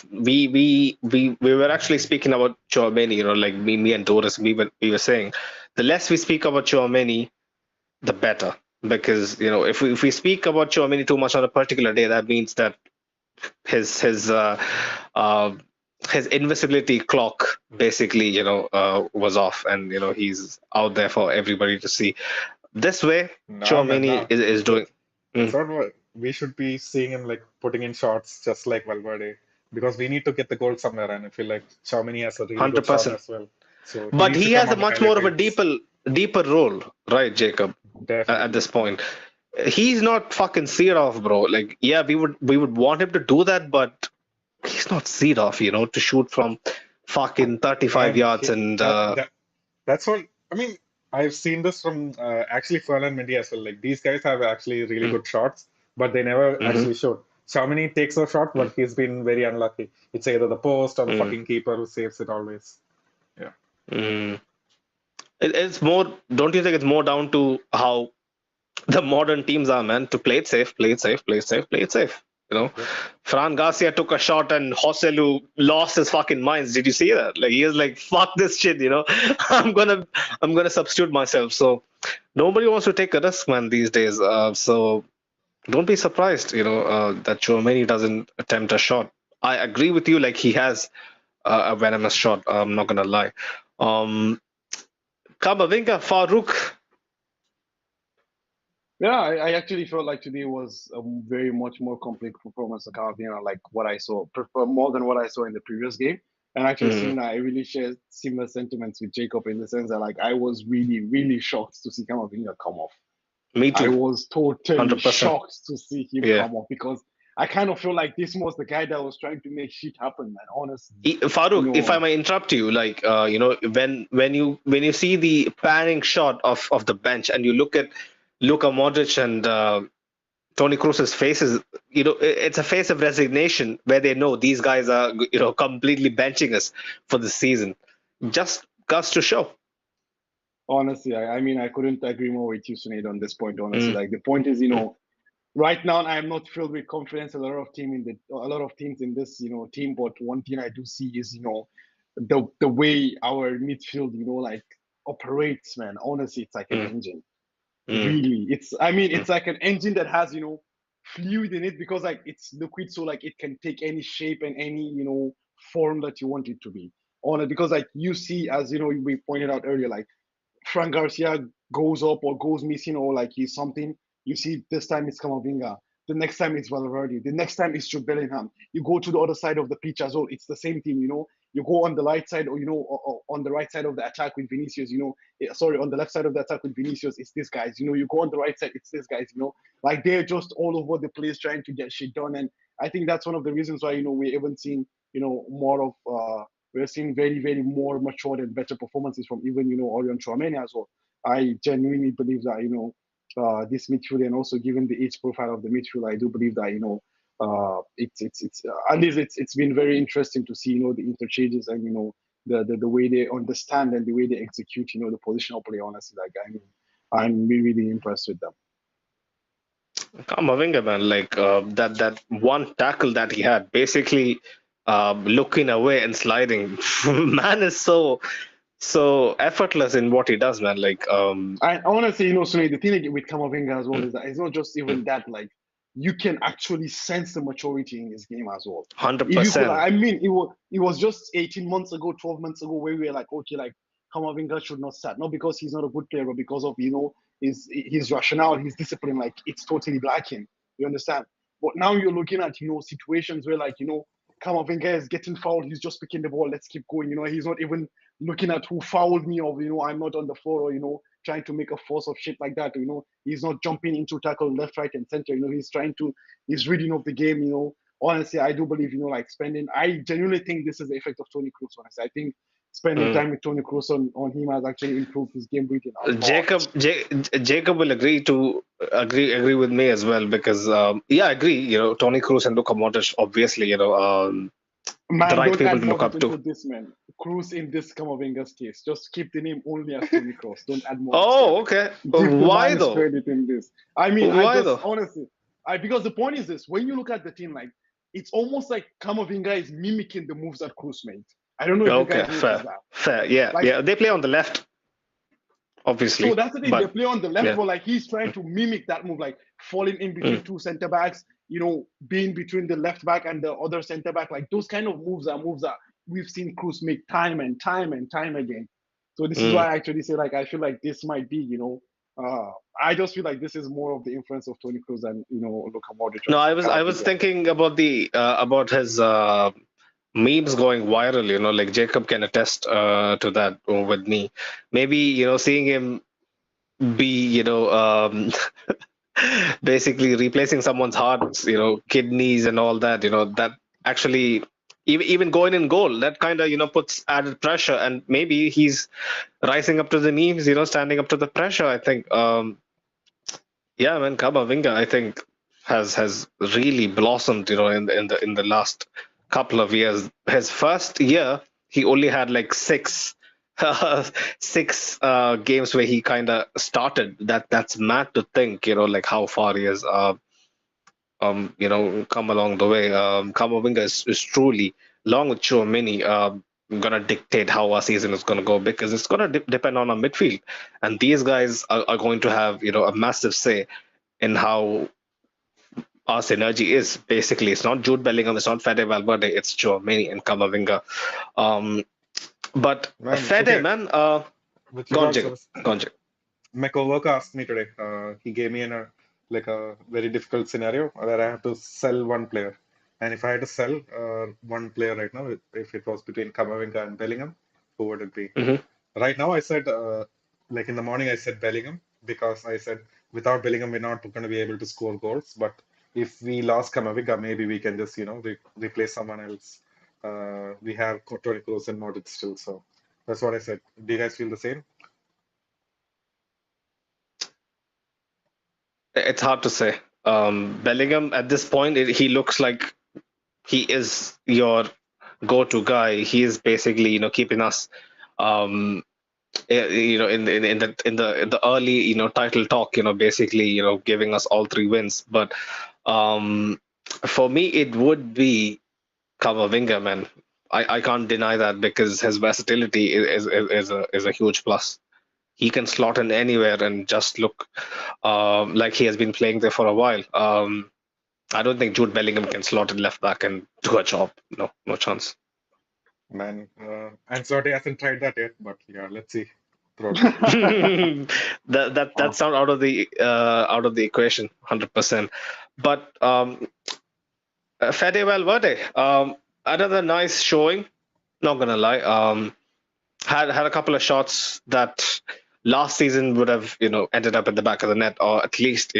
we were actually speaking about Tchouaméni, like me and Doris, we were saying, the less we speak about Tchouaméni, the better. Because if we speak about Tchouaméni too much on a particular day, that means that his invisibility clock basically was off, and he's out there for everybody to see. This way, Tchouaméni is doing. We should be seeing him like putting in shots just like Valverde, because we need to get the goal somewhere, and I feel like Tchouaméni has a really good shot as well. So but he has a much more of a deeper role, right, Jacob? Definitely. At this point, he's not fucking Seedorf, bro. Like, yeah, we would want him to do that, but he's not Seedorf, to shoot from fucking 35 yards and. That's all. I mean, I've seen this from actually Fern and Mendy as well. Like these guys have actually really Mm, good shots, but they never mhm, actually showed. Xiaomini takes a shot, mm, but he's been very unlucky. It's either the post or the mm, fucking keeper who saves it always. Yeah. mm. It's more. Don't you think it's more down to how the modern teams are, man, to play it safe, play it safe, play it safe, play it safe. You know, Yep. Fran Garcia took a shot and Joselu lost his fucking minds. Did you see that? Like he was like, "Fuck this shit," you know. I'm gonna, I'm gonna substitute myself. So nobody wants to take a risk, man, these days. So don't be surprised, that Chouameni doesn't attempt a shot. I agree with you. Like he has a venomous shot. I'm not gonna lie. Um, Kamavinga, Farouk. Yeah, I actually felt like today was a very much more complete performance of Calvino, like what I saw, prefer more than what I saw in the previous game. And actually, Mm, seeing that, I really share similar sentiments with Jacob in the sense that, like, I was really, really shocked to see Camavinga come off. me I too, was totally 100%. shocked to see him Yeah. come off because I kind of feel like this was the guy that was trying to make shit happen, man. Honestly, you Farouk, if I know, may interrupt you, like when you see the panning shot of the bench and you look at Luka Modric and Toni Kroos's faces, it's a face of resignation where they know these guys are completely benching us for the season. Just goes to show. honestly, I mean, I couldn't agree more with you, Sinead, on this point. Honestly, Mm, like the point is, mm, right now I am not filled with confidence. A lot of teams in this team, but one thing I do see is the way our midfield like operates, man. Honestly, it's like an mm, engine. mm, Really, I mean, mm, it's like an engine that has fluid in it because like it's liquid, so like it can take any shape and any form that you want it to be. On it because like you see, as we pointed out earlier, like Frank Garcia goes up or goes missing or like he's something, you see this time it's Camavinga. The next time it's Valverde. The next time it's Jude Bellingham. You go to the other side of the pitch as well. It's the same thing, You go on the right side or, or on the right side of the attack with Vinicius, Sorry, on the left side of the attack with Vinicius, it's this guys. You go on the right side, it's this guys, Like they're just all over the place trying to get shit done. And I think that's one of the reasons why, we haven't seen, more of we're seeing very, very more matured and better performances from even, Orion Chouameni as well. I genuinely believe that, this midfield and also given the age profile of the midfield, I do believe that, it's at least it's been very interesting to see, the interchanges and, the way they understand and the way they execute, the positional play, honestly. Like, I mean, I'm really, really impressed with them. Kamavinga, man, like that one tackle that he had, basically looking away and sliding. Man is so effortless in what he does, man. Like I honestly, Sunil, the thing with Kamavinga as well mm, is that it's not just mm, even that, like, you can actually sense the maturity in his game as well. If you could, 100%. I mean, it was just 18 months ago, 12 months ago, where we were like, okay, like, Kamavinga should not start. Not because he's not a good player, but because of, his rationale, his discipline, like, it's totally lacking. You understand? But now you're looking at, situations where, like, Kamavinga is getting fouled, he's just picking the ball, let's keep going. He's not even looking at who fouled me or, I'm not on the floor or, trying to make a force of shit like that. He's not jumping into tackle left, right, and center. He's reading of the game. Honestly, I do believe, like spending. I genuinely think this is the effect of Tony Cruz. Honestly, I think spending Mm. time with Tony Cruz on him has actually improved his game reading a lot. Jacob will agree with me as well because yeah, I agree. Tony Cruz and Luka Modric, obviously, the Man, right don't people add to look Modric up to. into this, man. Cruz in this Camavinga's case. Just keep the name only as Tony Cruz. Don't add Modric there, Oh, man. okay. Give the Why man his though? credit in this. I mean, I Why just though? honestly, because the point is this: when you look at the team, like it's almost like Camavinga is mimicking the moves that Cruz made. I don't know if you Okay, guys noticed fair, that. fair. Yeah, Like, yeah. They play on the left, so obviously, that's the thing. They but play on the left, yeah. but like he's trying to mimic that move, like falling in Mm, between two center backs, being between the left back and the other center back. Like those kind of moves are moves that we've seen Cruz make time and time and time again. So this is mm. why I actually say like I feel like this might be, I just feel like this is more of the influence of Tony Cruz and Luka Modric No, and I was Camavinga. thinking about the about his memes going viral. Like Jacob can attest to that with me. Maybe seeing him be basically replacing someone's hearts, kidneys and all that. That actually even going in goal, that kind of puts added pressure, and maybe he's rising up to the needs, standing up to the pressure. I think, yeah, man, Kamavinga, I think has really blossomed, in the last couple of years. His first year, he only had like six games where he kind of started. That's mad to think, like how far he has come along the way. Kamavinga is truly, along with Chouameni, gonna dictate how our season is gonna go, because it's gonna depend on our midfield, and these guys are going to have a massive say in how our synergy is. Basically, it's not Jude Bellingham, it's not Fede Valverde, it's Chouameni and Kamavinga. Um, but Man, Fede, okay. man, With go on, regards Jacob. to Go on, Jacob. my coworker asked me today. He gave me a very difficult scenario where I have to sell one player, and if I had to sell one player right now, if it was between Camavinga and Bellingham, who would it be? Mhm. Right now, I said like in the morning, I said Bellingham because I said without Bellingham, we're not going to be able to score goals. But if we lost Camavinga, maybe we can just replace someone else. We have Toni Kroos and Modric still, so that's what I said. Do you guys feel the same? It's hard to say. Bellingham at this point, he looks like he is your go-to guy. He is basically, keeping us, um, in the early, title talk. Basically, giving us all three wins. But for me, it would be Kamavinga, man. I can't deny that, because his versatility is a huge plus. He can slot in anywhere and just look like he has been playing there for a while. I don't think Jude Bellingham can slot in left back and do a job. No, no chance. Man, Ancelotti hasn't tried that yet, but yeah, let's see. Probably. That's not out of the equation, 100%. But Fede Valverde, another nice showing. Not gonna lie. Had a couple of shots that last season would have ended up at the back of the net, or at least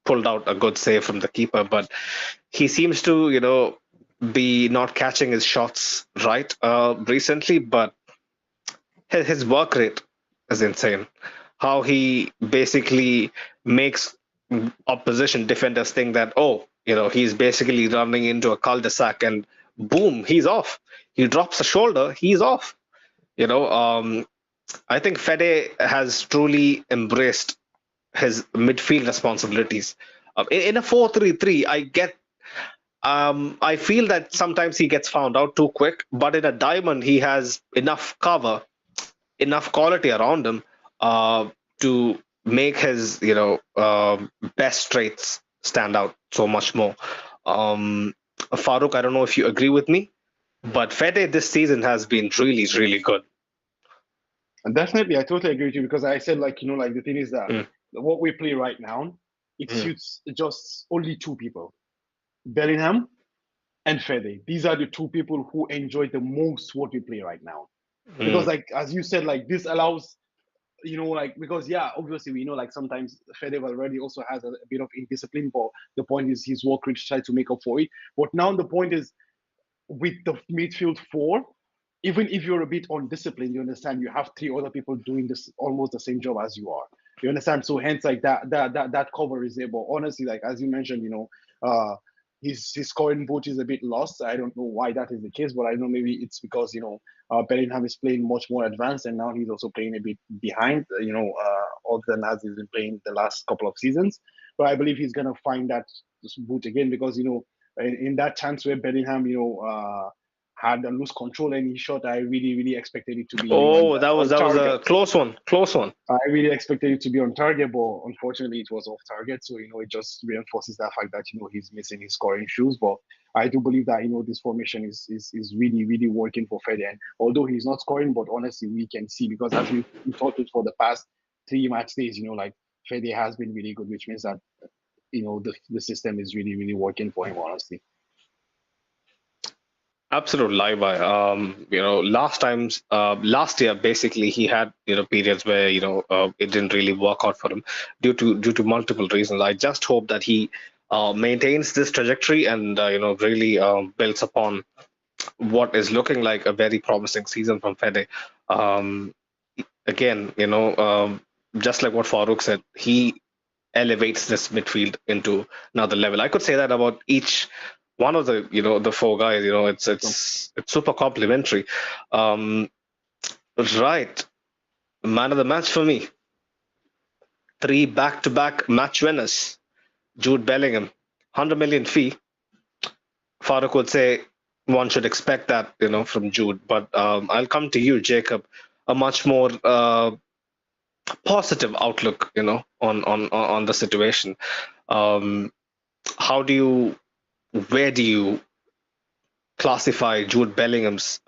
pulled out a good save from the keeper. But he seems to be not catching his shots right recently. But his work rate is insane. How he basically makes opposition defenders think that, oh, he's basically running into a cul-de-sac, and boom, he's off. He drops a shoulder, he's off. You know, I think Fede has truly embraced his midfield responsibilities. In a 4-3-3, I feel that sometimes he gets found out too quick, but in a diamond, he has enough cover, enough quality around him to make his best traits stand out so much more. Farouk, I don't know if you agree with me, but Fede this season has been really, really good. And definitely, I totally agree with you because I said, like, like the thing is that Mm, what we play right now, it mm, suits just only two people, Bellingham and Fede. These are the two people who enjoy the most what we play right now. Because, mm. like, as you said, like, this allows, like, because, yeah, obviously, we know, like, sometimes Fede already also has a bit of indiscipline, but the point is his work rate tries to make up for it. But now the point is, with the midfield four, even if you're a bit undisciplined, you understand you have three other people doing this almost the same job as you are. You understand? So hence, like that cover is there. But honestly, like as you mentioned, his scoring boat is a bit lost. I don't know why that is the case, but I know maybe it's because Bellingham is playing much more advanced, and now he's also playing a bit behind. Other than as he's been playing the last couple of seasons. But I believe he's gonna find that boot again because in that chance where Bellingham, had a loose control and he shot, I really, really expected it to be, Oh, that was on that was target. a close one. Close one. I really expected it to be on target, but unfortunately it was off target. So, it just reinforces that fact that, he's missing his scoring shoes. But I do believe that, this formation is really, really working for Fede. And although he's not scoring, but honestly, we can see because as we thought it for the past three match days, like Fede has been really good, which means that, the system is really, really working for him, honestly. Absolute lie by. Last year, basically, he had periods where it didn't really work out for him due to multiple reasons. I just hope that he maintains this trajectory and really builds upon what is looking like a very promising season from Fede. Um, Again, just like what Farooq said, he elevates this midfield into another level. I could say that about each one of the four guys. It's super complimentary. Um, right, man of the match for me. 3 back-to-back match winners. Jude Bellingham, 100 million fee. Farooq would say one should expect that, from Jude. But I'll come to you, Jacob. A much more positive outlook, on the situation. Um, how do you, where do you classify Jude Bellingham's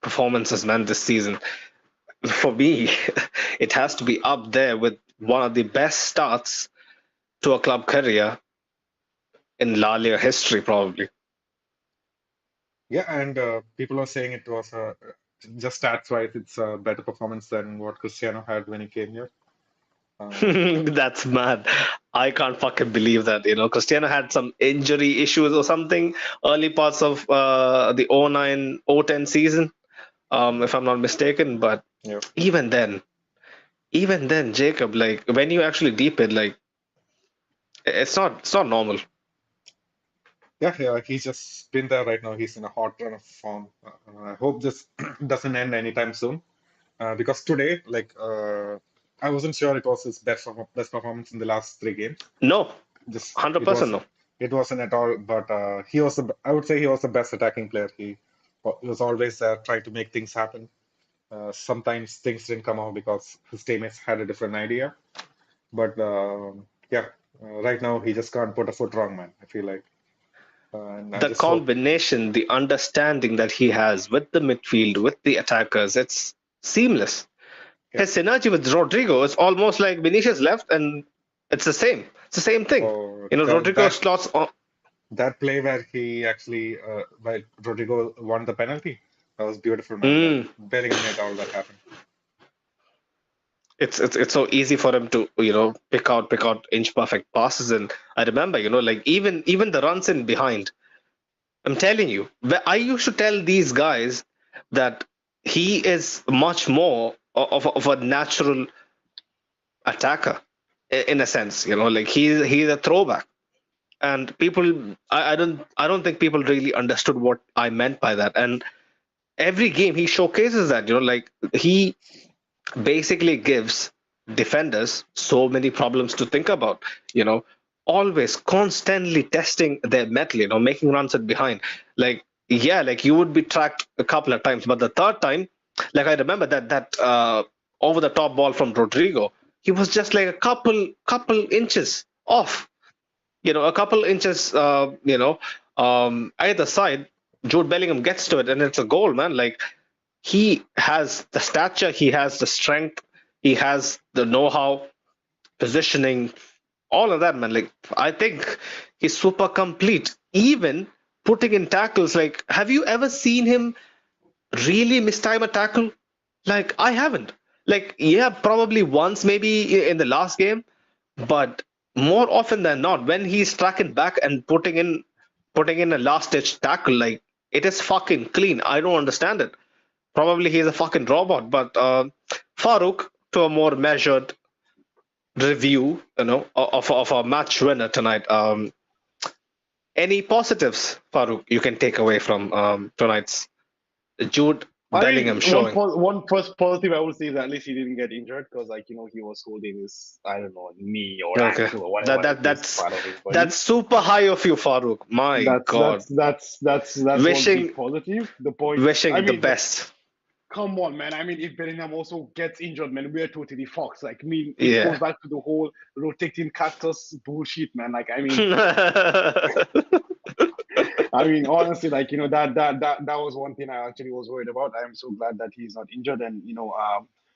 performances, man, this season? For me, it has to be up there with one of the best starts to a club career in La Liga history, probably. Yeah, and people are saying it was just stats-wise, it's a better performance than what Cristiano had when he came here. That's mad. I can't fucking believe that. Cristiano had some injury issues or something early parts of the 09-010 season, if I'm not mistaken. But Yeah. even then, Jacob, like when you actually deep it, like it's not normal. Yeah, he's just been there right now. He's in a hot run of form. I hope this doesn't end anytime soon. Because today, I wasn't sure it was his best performance in the last 3 games. No, Just 100% no. it wasn't at all. But I would say he was the best attacking player. He was always there trying to make things happen. Sometimes things didn't come out because his teammates had a different idea. But yeah, right now he just can't put a foot wrong, man. I feel like. And I The just hope. combination, the understanding that he has with the midfield, with the attackers, it's seamless. Yeah. His synergy with Rodrigo is almost like Vinicius left, and it's the same. It's the same thing. Oh, Rodrigo slots on. that play where he actually, where Rodrigo won the penalty, that was beautiful, man. Bellingham made all that happen. It's so easy for him to pick out inch perfect passes, and I remember like even the runs in behind. I'm telling you, I used to tell these guys that he is much more of a natural attacker in a sense. Like he's a throwback, and people, I don't think people really understood what I meant by that. And every game he showcases that. Like he basically gives defenders so many problems to think about. Always constantly testing their metal. Making runs at behind. Like yeah, like you would be tracked a couple of times, but the third time, like I remember that over the top ball from Rodrigo, he was just like a couple inches off. A couple inches, either side. Jude Bellingham gets to it, and it's a goal, man. Like he has the stature, he has the strength, he has the know-how, positioning, all of that, man. Like I think he's super complete. Even putting in tackles. Like, have you ever seen him really mistime a tackle? Like I haven't. Like yeah, probably once maybe in the last game, but more often than not, when he's tracking back and putting in a last ditch tackle, like it is fucking clean. I don't understand it. Probably he's a fucking robot. But Farooq, to a more measured review, of a match winner tonight. Any positives, Farooq, you can take away from tonight's Jude Bellingham showing? One first positive I would say is at least he didn't get injured because, he was holding his, I don't know, knee or Okay, ankle or whatever. that's super high of you, Farooq. My God, That's one wishing big positive. The point, wishing the best. Come on, man. I mean, if Bellingham also gets injured, man, we're totally fucked. It Yeah. goes back to the whole rotating cactus bullshit, man. Honestly, that was one thing I actually was worried about. I'm so glad that he's not injured. And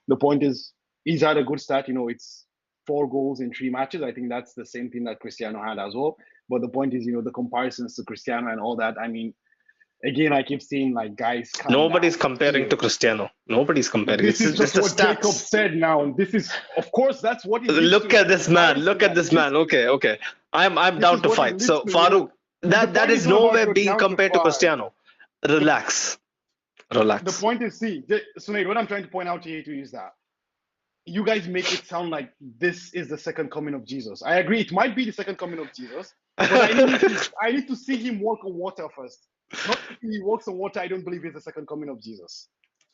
the point is, he's had a good start. It's 4 goals in 3 matches. I think that's the same thing that Cristiano had as well. But the point is, the comparisons to Cristiano and all that. I mean, again, I keep seeing guys. Nobody's comparing to Cristiano. Nobody's comparing. This is just what Jacob said now. This is, of course, that's what he. Look at this man. Look at this man. Okay. I'm down to fight. So Farooq, that is nowhere being compared to Cristiano. Relax. The Relax. point is, see, Sunaid, what I'm trying to point out here to you is that you guys make it sound like this is the second coming of Jesus. I agree, it might be the second coming of Jesus, but I need to see him walk on water first. Not if he walks on water, I don't believe it's the second coming of Jesus.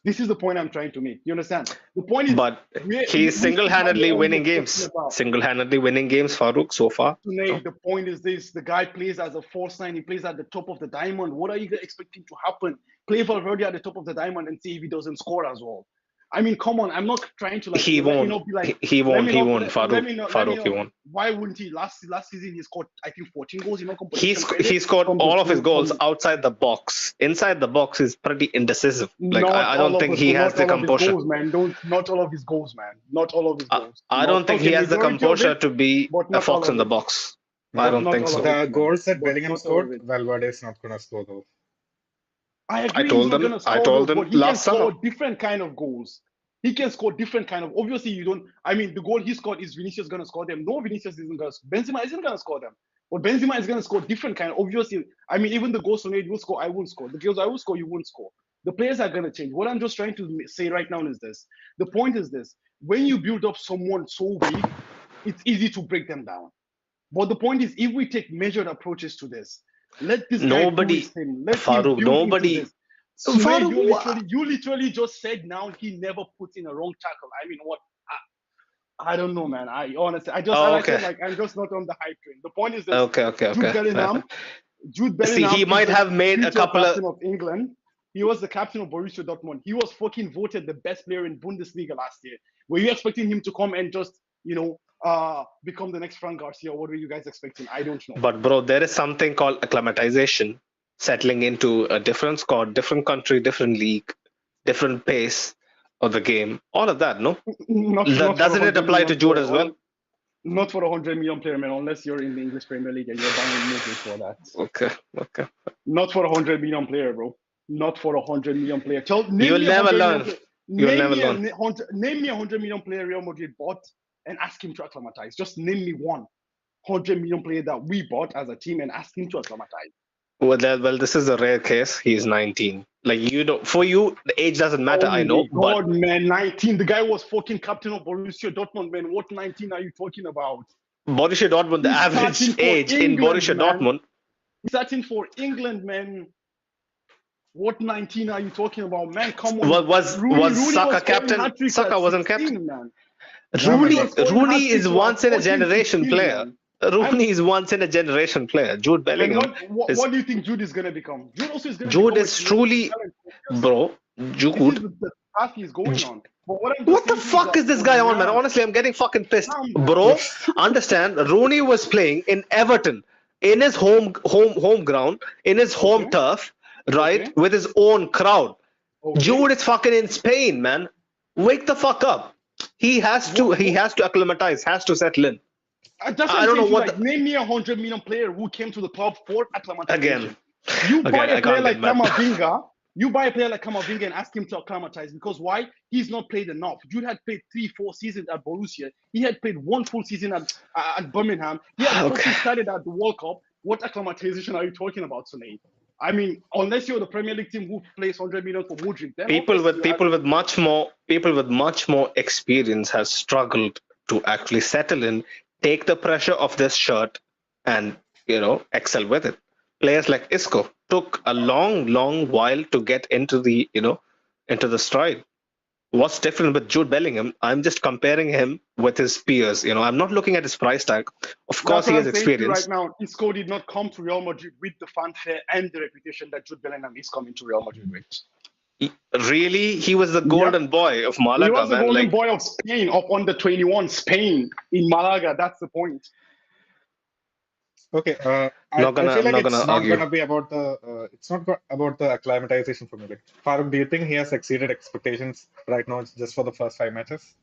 This is the point I'm trying to make. You understand? The point is, But he's single-handedly winning games. Single-handedly winning games, Farouk, so far. Tonight, the point is this: the guy plays as a false nine. He plays at the top of the diamond. What are you expecting to happen? Play Valverde at the top of the diamond and see if he doesn't score as well. I mean, come on. I'm not trying to like. He won't. Be like, he won't. Farouk, he won't. Why wouldn't he? Last season he scored, I think, 14 goals. He scored all of his goals outside the box. Inside the box is pretty indecisive. Like I don't think he has the composure. Not all of his goals, man. Not all of his goals. I don't think he has the composure to be a fox in the box. I don't think so. The goals that Bellingham scored, Valverde is not going to score those. I agree. I told them last summer. Different kind of goals. He can score different kind of. Obviously, you don't. I mean, the goal he scored is Vinicius going to score them. No, Vinicius isn't going to. Benzema isn't going to score them. But Benzema is going to score different kind. Obviously, I mean, even the goals Sonate will score, I won't score. The goals I will score, you won't score. The players are going to change. What I'm just trying to say right now is this: the point is this: when you build up someone so big, it's easy to break them down. But the point is, if we take measured approaches to this, let this guy do his thing. Let Farouk, him nobody. So you literally just said now he never puts in a wrong tackle. I mean, what? I don't know, man. I honestly, I'm just not on the hype train. The point is that Jude Bellingham. See, he might have made a couple of England. He was the captain of Borussia Dortmund. He was fucking voted the best player in Bundesliga last year. Were you expecting him to come and just, become the next Frank Garcia? What were you guys expecting? I don't know. But bro, there is something called acclimatization. Settling into a different squad, different country, different league, different pace of the game. All of that, no? Doesn't it apply to Jude as well? Not for a 100 million player, man, unless you're in the English Premier League and you're buying music for that. Okay. Not for a 100 million player, bro. Not for a 100 million player. You'll never learn. Name me a 100 million player Real Madrid bought and ask him to acclimatize. Just name me one 100 million player that we bought as a team and ask him to acclimatize. Well, this is a rare case. He's 19. Like, for you, the age doesn't matter. I know. God, man, 19. The guy was fucking captain of Borussia Dortmund, man. What 19 are you talking about? Borussia Dortmund, the average age in Borussia Dortmund. He's starting for England, man. What 19 are you talking about, man? Come on. Was Saka captain? Saka wasn't captain. Man. Rooney is once in a generation player. Man. Rooney is once in a generation player. Jude Bellingham. What do you think Jude is going to become? Jude also is going to Jude is truly, bro. Jude. This is the path he's going on. What the fuck is this guy on, man? Honestly, I'm getting fucking pissed, bro. Understand? Rooney was playing in Everton, in his home ground, in his home turf, right, with his own crowd. Jude is fucking in Spain, man. Wake the fuck up. He has to acclimatize, has to settle in. I don't know what. Name me a 100 million player who came to the club for acclimatization. You buy a player like Camavinga. You buy a player like Camavinga and ask him to acclimatize because why? He's not played enough. Jude had played 3-4 seasons at Borussia. He had played one full season at Birmingham. He had started at the World Cup. What acclimatization are you talking about, Sunay? I mean, unless you're the Premier League team who plays 100 million for Madrid, people with much more experience has struggled to actually settle in. Take the pressure off this shirt and, excel with it. Players like Isco took a long while to get into the stride. What's different with Jude Bellingham? I'm just comparing him with his peers. I'm not looking at his price tag. Of course, he has experience. Right now, Isco did not come to Real Madrid with the fanfare and the reputation that Jude Bellingham is coming to Real Madrid with. Really? He was the golden boy of Malaga. He was the golden boy of Spain, of under 21 Spain in Malaga. That's the point. Okay, I feel like it's not going to be about the acclimatization for me. Like, Farouk, do you think he has exceeded expectations right now just for the first 5 matches?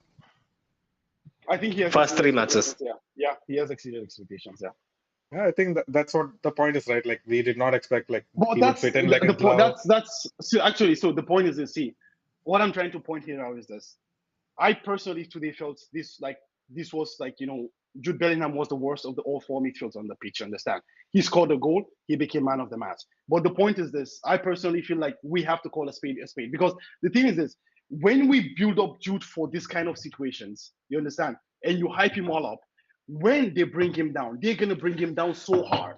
I think he has. First 3 matches. Yeah, he has exceeded expectations. Yeah. Yeah, I think that's what the point is, right? Like, we did not expect he would fit in like a glove. So the point is this. See, what I'm trying to point here now is this. I personally today felt this was Jude Bellingham was the worst of the all four midfields on the pitch, you understand? He scored a goal, he became man of the match. But the point is this, I personally feel like we have to call a spade, because the thing is this, when we build up Jude for this kind of situations, you understand, and you hype him all up, when they bring him down, they're going to bring him down so hard.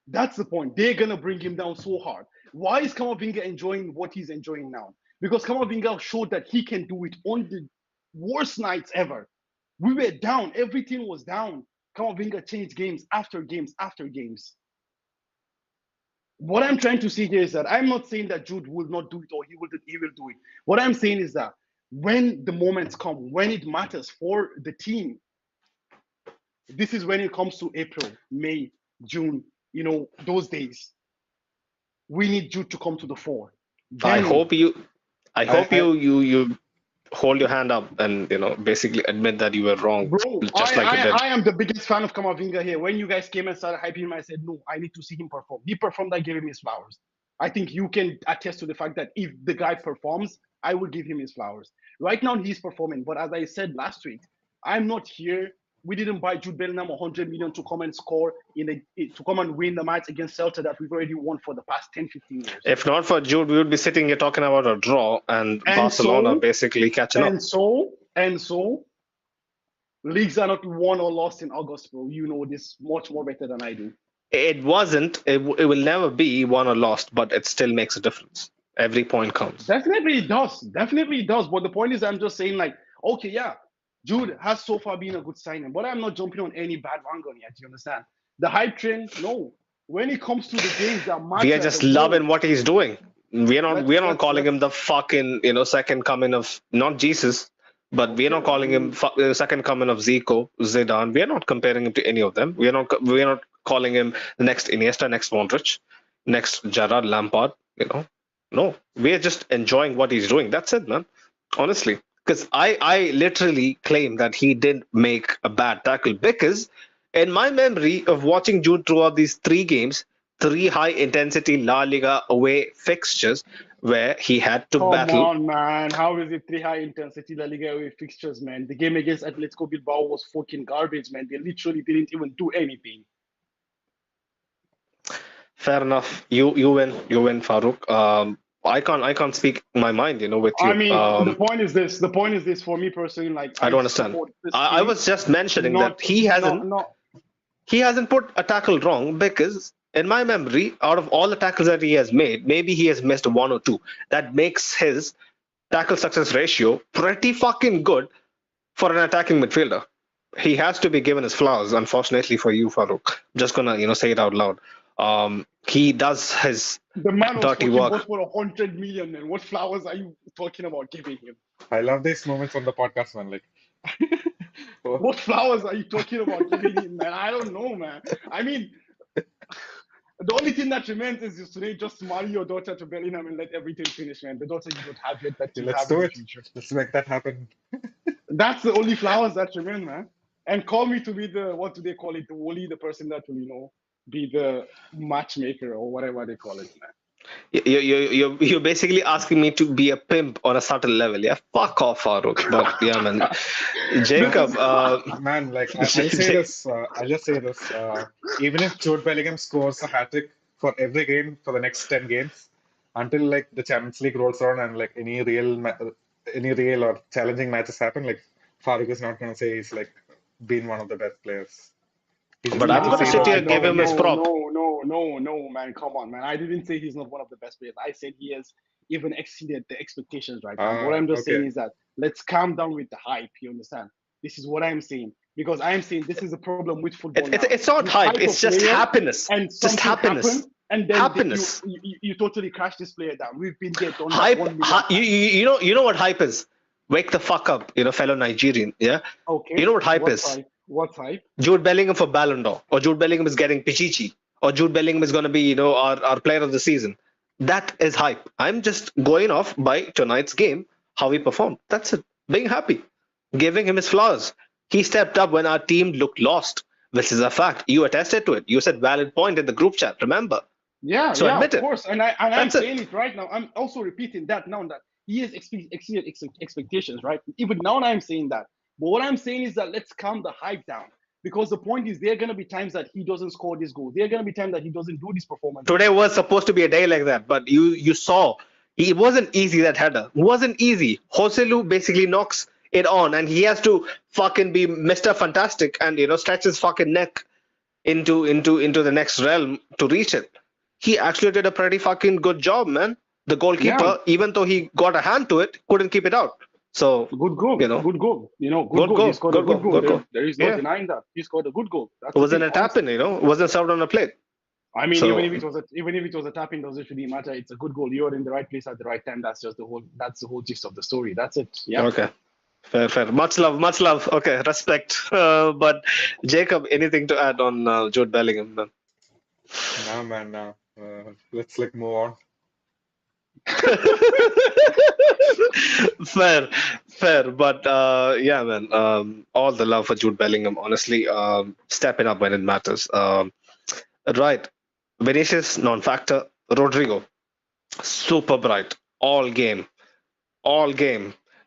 That's the point. They're going to bring him down so hard. Why is Kamavinga enjoying what he's enjoying now? Because Kamavinga showed that he can do it on the worst nights ever. We were down. Everything was down. Kamavinga changed games after games after games. What I'm trying to say here is that I'm not saying that Jude will not do it or he will do it. What I'm saying is that when the moments come, when it matters for the team, this is when it comes to April, May, June, you know, those days. We need Jude to come to the fore. I hope you hold your hand up and, you know, basically admit that you were wrong. Bro, just like you did. I am the biggest fan of Kamavinga here. When you guys came and started hyping him, I said, no, I need to see him perform. He performed, I gave him his flowers. I think you can attest to the fact that if the guy performs, I will give him his flowers. Right now, he's performing. But as I said last week, I'm not here. We didn't buy Jude Bellingham 100 million to come and score, to come and win the match against Celta that we've already won for the past 10, 15 years. If not for Jude, we would be sitting here talking about a draw and Barcelona basically catching up. And so, leagues are not won or lost in August, bro. You know this much more better than I do. It wasn't. It will never be won or lost, but it still makes a difference. Every point counts. Definitely it does. Definitely it does. But the point is, I'm just saying, like, okay, yeah, Jude has so far been a good signing, but I'm not jumping on any bad wagon yet. You understand? The hype train, no. When it comes to the games that matter, we are just loving what he's doing. We are not calling him the fucking, you know, second coming of not Jesus, but we are not calling him second coming of Zico, Zidane. We are not comparing him to any of them. We are not calling him the next Iniesta, next Modric, next Gerrard, Lampard. You know, no. We are just enjoying what he's doing. That's it, man. Honestly. Because I literally claim that he didn't make a bad tackle, because in my memory of watching Jude throughout these 3 games, 3 high-intensity La Liga away fixtures where he had to battle. Come on, man. How is it 3 high-intensity La Liga away fixtures, man? The game against Atletico Bilbao was fucking garbage, man. They literally didn't even do anything. Fair enough. You win, Farouk. I can't speak my mind, you know, with you. I mean, the point is this. The point is this for me personally. Like, I don't understand. I was just mentioning that he hasn't put a tackle wrong, because in my memory, out of all the tackles that he has made, maybe he has missed 1 or 2. That makes his tackle success ratio pretty fucking good for an attacking midfielder. He has to be given his flowers, unfortunately for you, Farouk. I'm just gonna, you know, say it out loud. He does his dirty work. Bought for 100 million, and what flowers are you talking about giving him? I love these moments on the podcast, man. Like, what flowers are you talking about giving him, man? I don't know, man. I mean, the only thing that remains is today just marry your daughter to Bellingham and let everything finish, man. The daughter you don't have yet that you let's have do in the it. future. Let's make that happen. That's the only flowers that remain, man. And call me to be the, what do they call it? The person that will, you know, be the matchmaker or whatever they call it, man. You're basically asking me to be a pimp on a subtle level. Yeah, fuck off, Farouk. But yeah, man. Jacob, man, like I'll say this. I'll just say this. Even if Jude Bellingham scores a hat trick for every game for the next 10 games, until like the Champions League rolls around and like any real or challenging matches happen, like Farouk is not going to say he's like been one of the best players. But I'm going to sit here and give him his prop. No, man. Come on, man. I didn't say he's not one of the best players. I said he has even exceeded the expectations right now. What I'm just saying is that let's calm down with the hype. You understand? This is what I'm saying. Because I'm saying this is a problem with football. It's not hype. It's just happiness. And just happiness. And then happiness. You totally crash this player down. We've been there. Hype. You know what hype is? Wake the fuck up, you know, fellow Nigerian. Yeah. Okay. You know what hype is? What's hype? Jude Bellingham for Ballon d'Or, or Jude Bellingham is getting Pichichi, or Jude Bellingham is going to be, you know, our player of the season. That is hype. I'm just going off by tonight's game, how he performed. That's it. Being happy, giving him his flowers. He stepped up when our team looked lost, which is a fact. You attested to it. You said valid point in the group chat. Remember? Yeah, so yeah, of course. And I'm saying it right now. I'm also repeating that now that he has exceeded expectations, right? Even now I'm saying that. But what I'm saying is that let's calm the hype down. Because the point is, there are going to be times that he doesn't score this goal. There are going to be times that he doesn't do this performance. Today was supposed to be a day like that, but you saw it wasn't easy. That header wasn't easy. Joselu basically knocks it on, and he has to fucking be Mr. Fantastic and stretch his fucking neck into the next realm to reach it. He actually did a pretty fucking good job, man. The goalkeeper, even though he got a hand to it, couldn't keep it out. So good goal, good goal. Good goal. He scored a good goal. There is no denying that. He scored a good goal. It wasn't a tap in, it wasn't served on a plate. I mean, even if it was a tap in, doesn't really matter. It's a good goal. You're in the right place at the right time. That's the whole gist of the story. That's it. Yeah. Okay. Fair. Much love. Okay, respect. But Jacob, anything to add on Jude Bellingham? Man? No, man. No. Let's move on. Fair, but yeah, man. All the love for Jude Bellingham. Honestly, stepping up when it matters. Right, Vinicius non-factor. Rodrigo, super bright all game.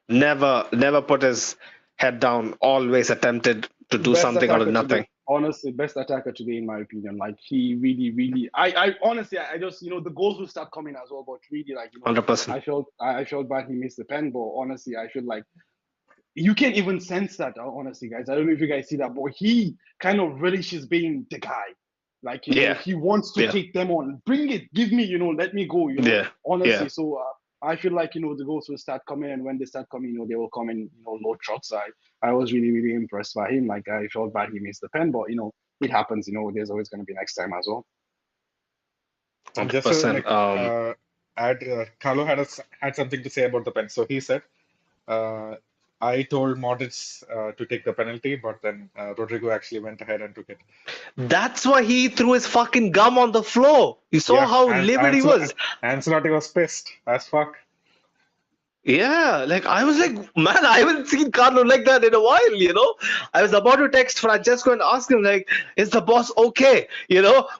Never put his head down. Always attempted to do something out of nothing. Honestly, best attacker today, in my opinion. Like he really. I honestly, I just the goals will start coming as well. But really, 100%. I felt bad he missed the pen, but honestly, I feel like you can't even sense that. Honestly, guys, I don't know if you guys see that, but he kind of relishes being the guy. Like he wants to take them on. Bring it, give me, let me go. Honestly, so. I feel like the goals will start coming, and when they start coming, they will come in low trucks. I was really impressed by him. Like I felt bad he missed the pen, but it happens. There's always going to be next time as well. 100%. Carlo had something to say about the pen. So he said, I told Modric to take the penalty, but then Rodrigo actually went ahead and took it. That's why he threw his fucking gum on the floor. You saw how livid he was. Ancelotti was pissed as fuck. Yeah, I was like, man, I haven't seen Carlo like that in a while, I was about to text Francesco and ask him, is the boss okay?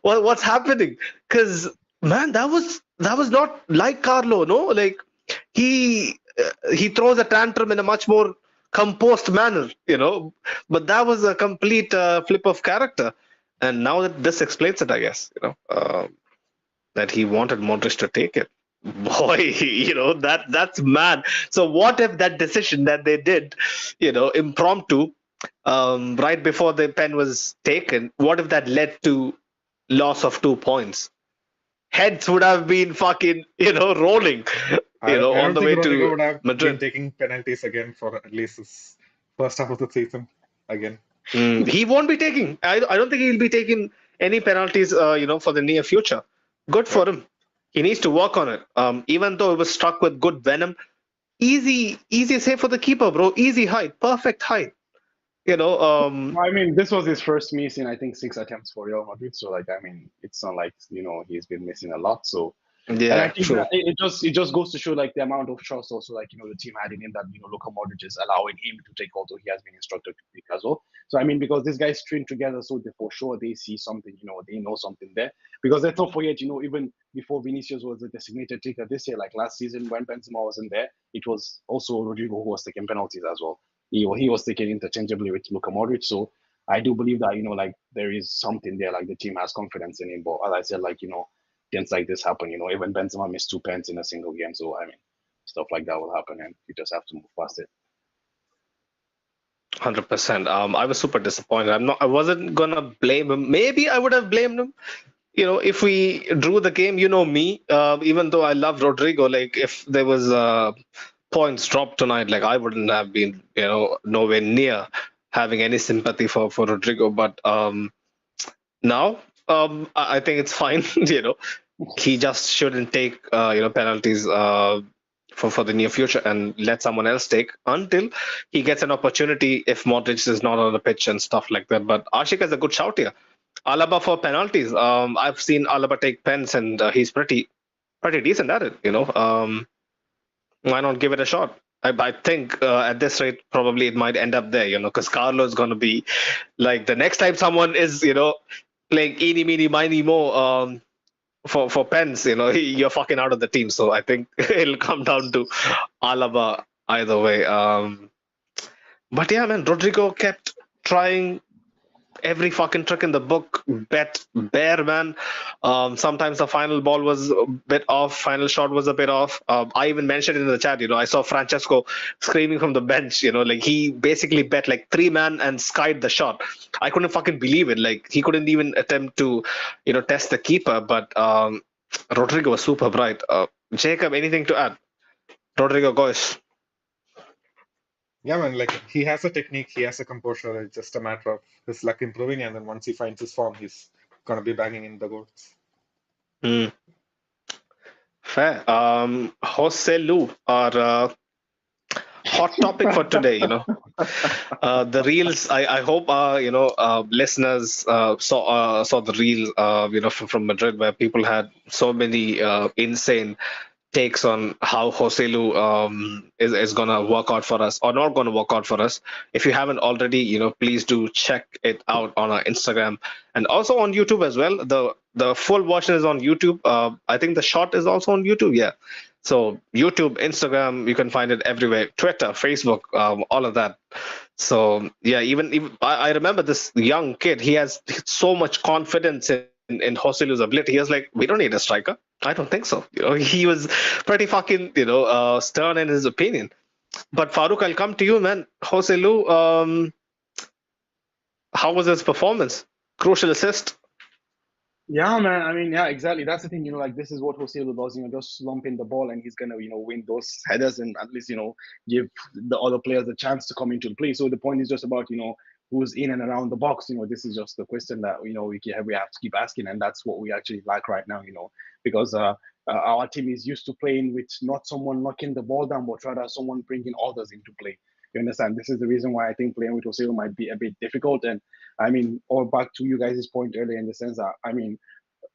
What's happening? Because, man, that was not like Carlo, no? He throws a tantrum in a much more composed manner, but that was a complete flip of character. And now that this explains it, I guess, that he wanted Modric to take it. Boy, that's mad. So what if that decision that they did, impromptu, right before the pen was taken, what if that led to loss of 2 points? Heads would have been fucking, rolling, on the way to would have Madrid. Been taking penalties again for at least this first half of the season again. He won't be taking. I don't think he'll be taking any penalties, for the near future. Good for him. He needs to work on it. Even though it was struck with good venom, easy save for the keeper, bro. Easy height, perfect height. I mean, this was his first miss in I think 6 attempts for Real Madrid. So it's not like he's been missing a lot. So yeah, and I think that it just goes to show the amount of trust also the team had in him, that Luka Modric is allowing him to take, although he has been instructed to pick as well. So because these guys train together, so for sure they see something, they know something there. Because let's not forget, even before Vinicius was the designated taker this year, last season when Benzema wasn't there, it was also Rodrigo who was taking penalties as well. He was taken interchangeably with Luka Modric. So I do believe that there is something there, the team has confidence in him. But as I said, things like this happen, even Benzema missed 2 pens in a single game. So stuff like that will happen, and you just have to move past it. 100%. I was super disappointed. I wasn't gonna blame him. Maybe I would have blamed him, if we drew the game. Me, even though I love Rodrigo, if there was points dropped tonight, I wouldn't have been, nowhere near having any sympathy for Rodrigo. But now, I think it's fine. He just shouldn't take penalties for the near future, and let someone else take until he gets an opportunity if Modric is not on the pitch and stuff like that. But Ashik is a good shout here. Alaba for penalties. I've seen Alaba take pens, and he's pretty decent at it. Why not give it a shot? I think at this rate, probably it might end up there. Because Carlo is going to be the next time someone is playing eeny meeny miny mo for pens, you're fucking out of the team. So I think it'll come down to Alaba either way. But yeah, man, Rodrigo kept trying every fucking trick in the book, bet bare, man. Sometimes the final ball was a bit off, final shot was a bit off. I even mentioned it in the chat, I saw Francesco screaming from the bench, like he basically bet like 3-man and skied the shot. I couldn't fucking believe it. Like he couldn't even attempt to, test the keeper, but Rodrigo was super bright. Jacob, anything to add? Rodrigo Goes. Yeah, man, like he has a technique, he has a composure. It's just a matter of his luck improving, and then once he finds his form, he's gonna be banging in the goals. Mm, fair. Jose Lu, our hot topic for today, the reels. I hope listeners saw the reel from Madrid, where people had so many insane takes on how Joselu is gonna work out for us or not gonna work out for us. If you haven't already, please do check it out on our Instagram and also on YouTube as well. The full version is on YouTube. I think the short is also on YouTube. Yeah. So YouTube, Instagram, you can find it everywhere. Twitter, Facebook, all of that. So yeah, even I remember this young kid. He has so much confidence in Joselu's ability. He was like, "We don't need a striker." I don't think so. He was pretty fucking stern in his opinion. But Farouk, I'll come to you, man. Joselu, how was his performance? Crucial assist. Yeah, man. I mean, yeah, exactly. That's the thing, like this is what Jose does, just slump in the ball and he's gonna, win those headers and at least, give the other players a chance to come into the play. So the point is just about, who's in and around the box. This is just the question that, we have to keep asking, and that's what we actually like right now, because our team is used to playing with not someone knocking the ball down, but rather someone bringing others into play. You understand? This is the reason why I think playing with Jose might be a bit difficult. And I mean, all back to you guys' point earlier in the sense that, I mean,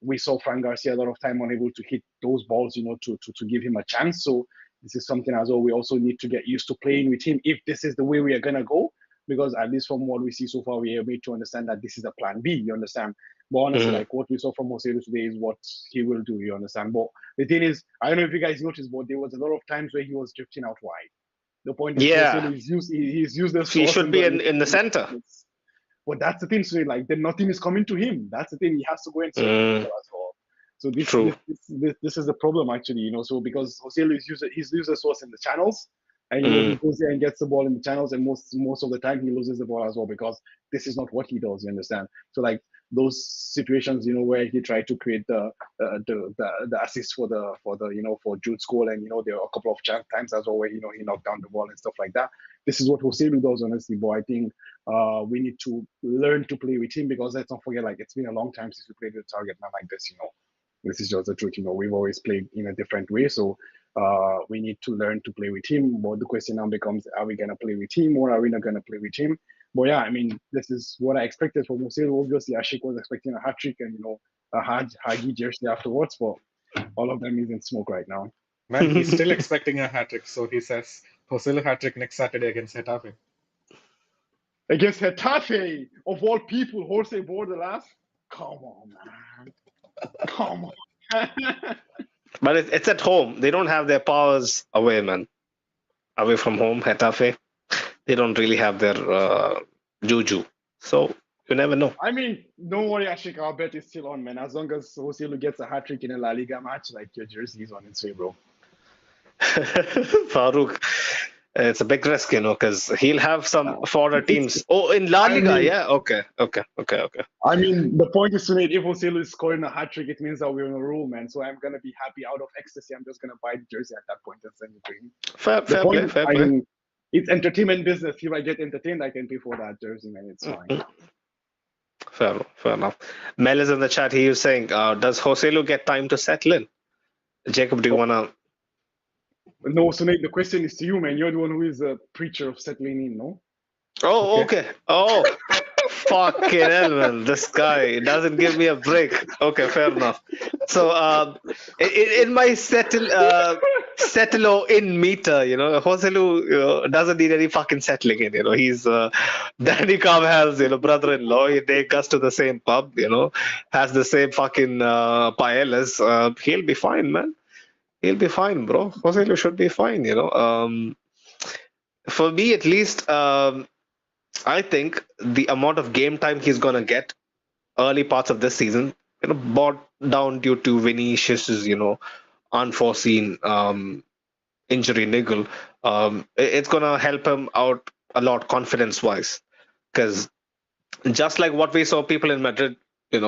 we saw Frank Garcia a lot of time unable to hit those balls, to give him a chance. So this is something as well we also need to get used to playing with him if this is the way we are gonna go. Because at least from what we see so far, we are made to understand that this is a plan B. You understand? But honestly, like what we saw from Jose today is what he will do. You understand? But the thing is, I don't know if you guys noticed, but there was a lot of times where he was drifting out wide. The point is, Yeah, Jose he's used the he should be in the center. But that's the thing. So like, then nothing is coming to him. That's the thing. He has to go and serve people as well. So this is the problem actually. So because Jose he's used the source in the channels, and he goes there and gets the ball in the channels, and most of the time he loses the ball as well because this is not what he does. You understand? So like those situations, where he tried to create the assist for for Jude's goal, and there are a couple of times as well where he knocked down the ball and stuff like that. This is what Jose does, honestly. But I think we need to learn to play with him, because let's not forget, like, it's been a long time since we played with a target man like this. This is just the truth. We've always played in a different way, so we need to learn to play with him. But the question now becomes, are we gonna play with him or are we not gonna play with him? But yeah, I mean, this is what I expected from Musero. Obviously, Ashik was expecting a hat trick and a Hagi jersey afterwards, but all of them is in smoke right now. Man, he's still expecting a hat trick, so he says Joselu hat trick next Saturday against Getafe. Against Getafe, of all people, Jose Bordalas? Come on, man. Come on. But it's at home. They don't have their powers away, man. Away from home, Getafe, they don't really have their juju. So you never know. I mean, don't worry, Ashik. Our bet is still on, man. As long as Joselu gets a hat trick in a La Liga match, like, your jersey is on its way, bro. Farouk, it's a big risk, because he'll have some foreign teams. Oh, in La Liga, yeah. Okay. I mean, the point is to make, if Joselu is scoring a hat trick, it means that we're on a roll, man. So I'm gonna be happy out of ecstasy. I'm just gonna buy the jersey at that point and send it to him. Fair play. Mean, it's entertainment business. If I get entertained, I can pay for that jersey, man. It's fine. Fair enough. Mel is in the chat. He is saying, does Joselu get time to settle in? Jacob, do you wanna? No, so Nate, the question is to you, man. You're the one who is a preacher of settling in, no? Oh, okay. Oh, fucking hell, man. This guy doesn't give me a break. Okay, fair enough. So, in my settle in meter, Joselu, doesn't need any fucking settling in. He's Danny Carvajal's, brother-in-law. He takes us to the same pub. Has the same fucking paellas. He'll be fine, man. He'll be fine, bro. Joselu should be fine. for me at least, I think the amount of game time he's gonna get early parts of this season, brought down due to Vinicius's, unforeseen injury niggle. It's gonna help him out a lot confidence wise, because just like what we saw people in Madrid,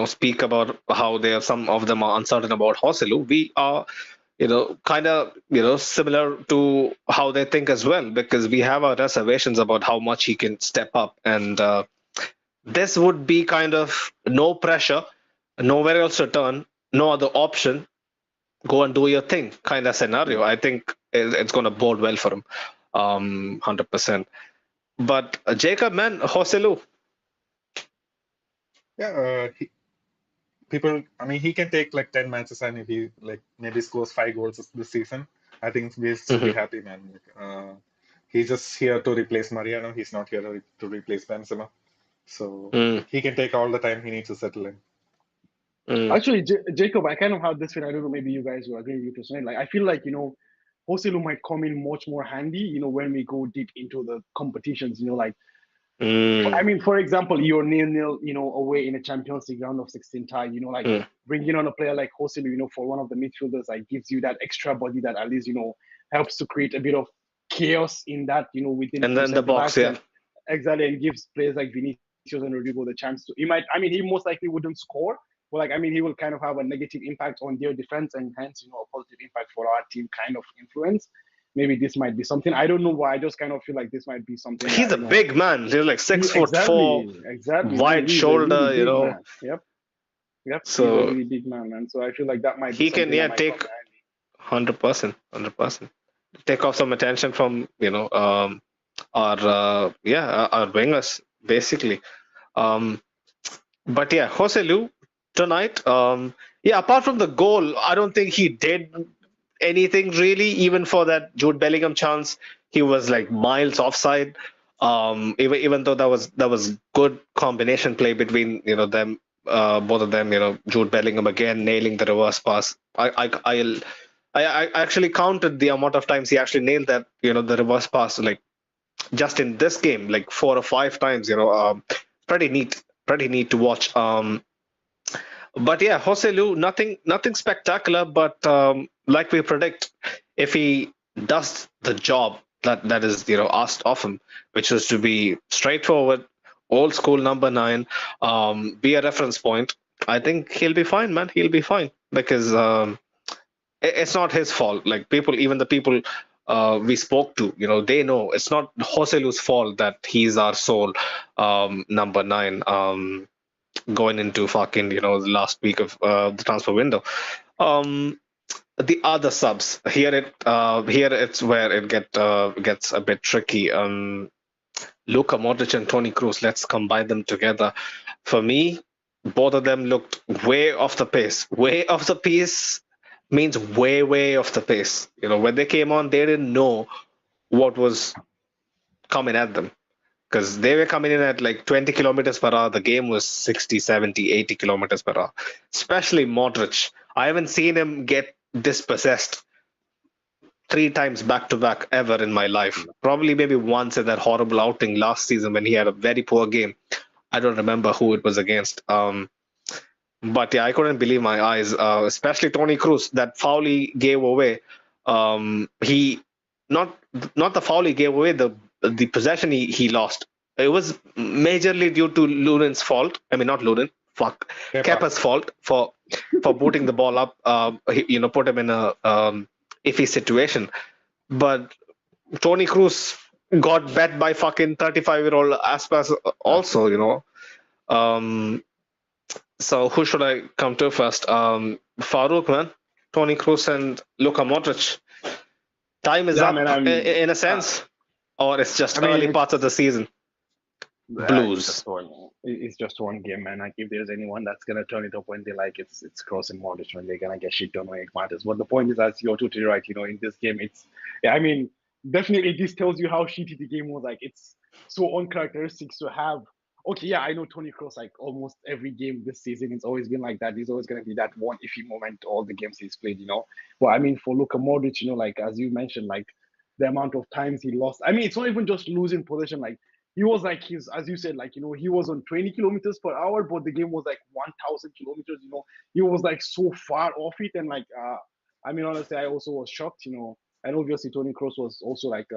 speak about how some of them are uncertain about Joselu, we are, kind of, similar to how they think as well, because we have our reservations about how much he can step up. And this would be kind of no pressure, nowhere else to turn, no other option, go and do your thing kind of scenario. I think it's going to bode well for him, 100%. But Jacob, man, Joselu, Yeah, people, I mean, he can take like 10 matches and if he like maybe scores 5 goals this season, I think we'll still be mhm, happy, man. He's just here to replace Mariano. He's not here to replace Benzema. So mm, he can take all the time he needs to settle in. mm, Actually, Jacob, I kind of have this feeling. I don't know, maybe you guys will agree with me personally. Like, I feel like, Joselu might come in much more handy, when we go deep into the competitions, like, I mm, mean, for example, you're nil-nil, away in a Champions League round of 16 tie, like mm. bringing on a player like Joselu, for one of the midfielders, like gives you that extra body that at least, helps to create a bit of chaos in that, within And two then the centre box, backs yeah. and exactly, and gives players like Vinicius and Rodrigo the chance to. I mean, he most likely wouldn't score, but like, I mean, he will kind of have a negative impact on their defense and hence, a positive impact for our team kind of influence. Maybe this might be something. I don't know why. I just kind of feel like this might be something He's that, a big man. He's like 6'4", exactly, man. wide He's a really shoulder, big man. Yep. He's a So really big man, man. So I feel like that might be he can, something that yeah, might come take in handy. 100%, 100%. Take off some attention from, our wingers, basically. Um, but yeah, Jose Lu tonight, yeah, apart from the goal, I don't think he did anything really. Even for that Jude Bellingham chance, he was like miles offside. Even though that was good combination play between them, both of them. Jude Bellingham again nailing the reverse pass. I actually counted the amount of times he actually nailed that, the reverse pass, like just in this game, like 4 or 5 times. Pretty neat to watch. But yeah, Jose Lu, nothing spectacular, but like we predict, if he does the job that is asked of him, which is to be straightforward, old school number nine, be a reference point, I think he'll be fine, man. He'll be fine because it's not his fault. Like even the people we spoke to, they know it's not Joselu's fault that he's our sole number nine, going into fucking the last week of the transfer window. Um, the other subs here it's where it gets a bit tricky. Luka Modric and Toni Kroos. Let's combine them together. For me, both of them looked way off the pace. Way off the pace means way off the pace. When they came on, they didn't know what was coming at them because they were coming in at like 20 kilometers per hour. The game was 60, 70, 80 kilometers per hour. Especially Modric. I haven't seen him get dispossessed 3 times back to back ever in my life. Probably maybe once in that horrible outing last season when he had a very poor game. I don't remember who it was against. But yeah, I couldn't believe my eyes, especially Tony Cruz. That foul he gave away. He not not the foul he gave away, the possession he lost. It was majorly due to Lunin's fault. I mean, not Lunin. Fuck, Kepa. Kepa's fault for booting the ball up. Put him in a iffy situation. But Tony Cruz got bet by fucking 35-year-old Aspas also. Um, so who should I come to first? Farouk, man, Tony Cruz and Luka Modric. Time is Yeah, up man. I mean, in a sense, or it's I just mean, early parts of the season. it's Blues. just one. It's just one game, man. Like if there's anyone that's gonna turn it up when they like, it's crossing Modric when they're gonna get shit done when it matters. But the point is, as you're totally right. In this game, it's yeah. I mean, definitely this tells you how shitty the game was. Like it's so uncharacteristic to have. Okay, yeah, I know Tony Kroos. Like almost every game this season, it's always been like that. He's always gonna be that one iffy moment all the games he's played. But I mean, for Luka Modric, like as you mentioned, like the amount of times he lost. I mean, it's not even just losing possession. Like he was like as you said, like he was on 20 kilometers per hour, but the game was like 1,000 kilometers. He was like so far off it, and like I mean, honestly, I also was shocked. And obviously Toni Kroos was also like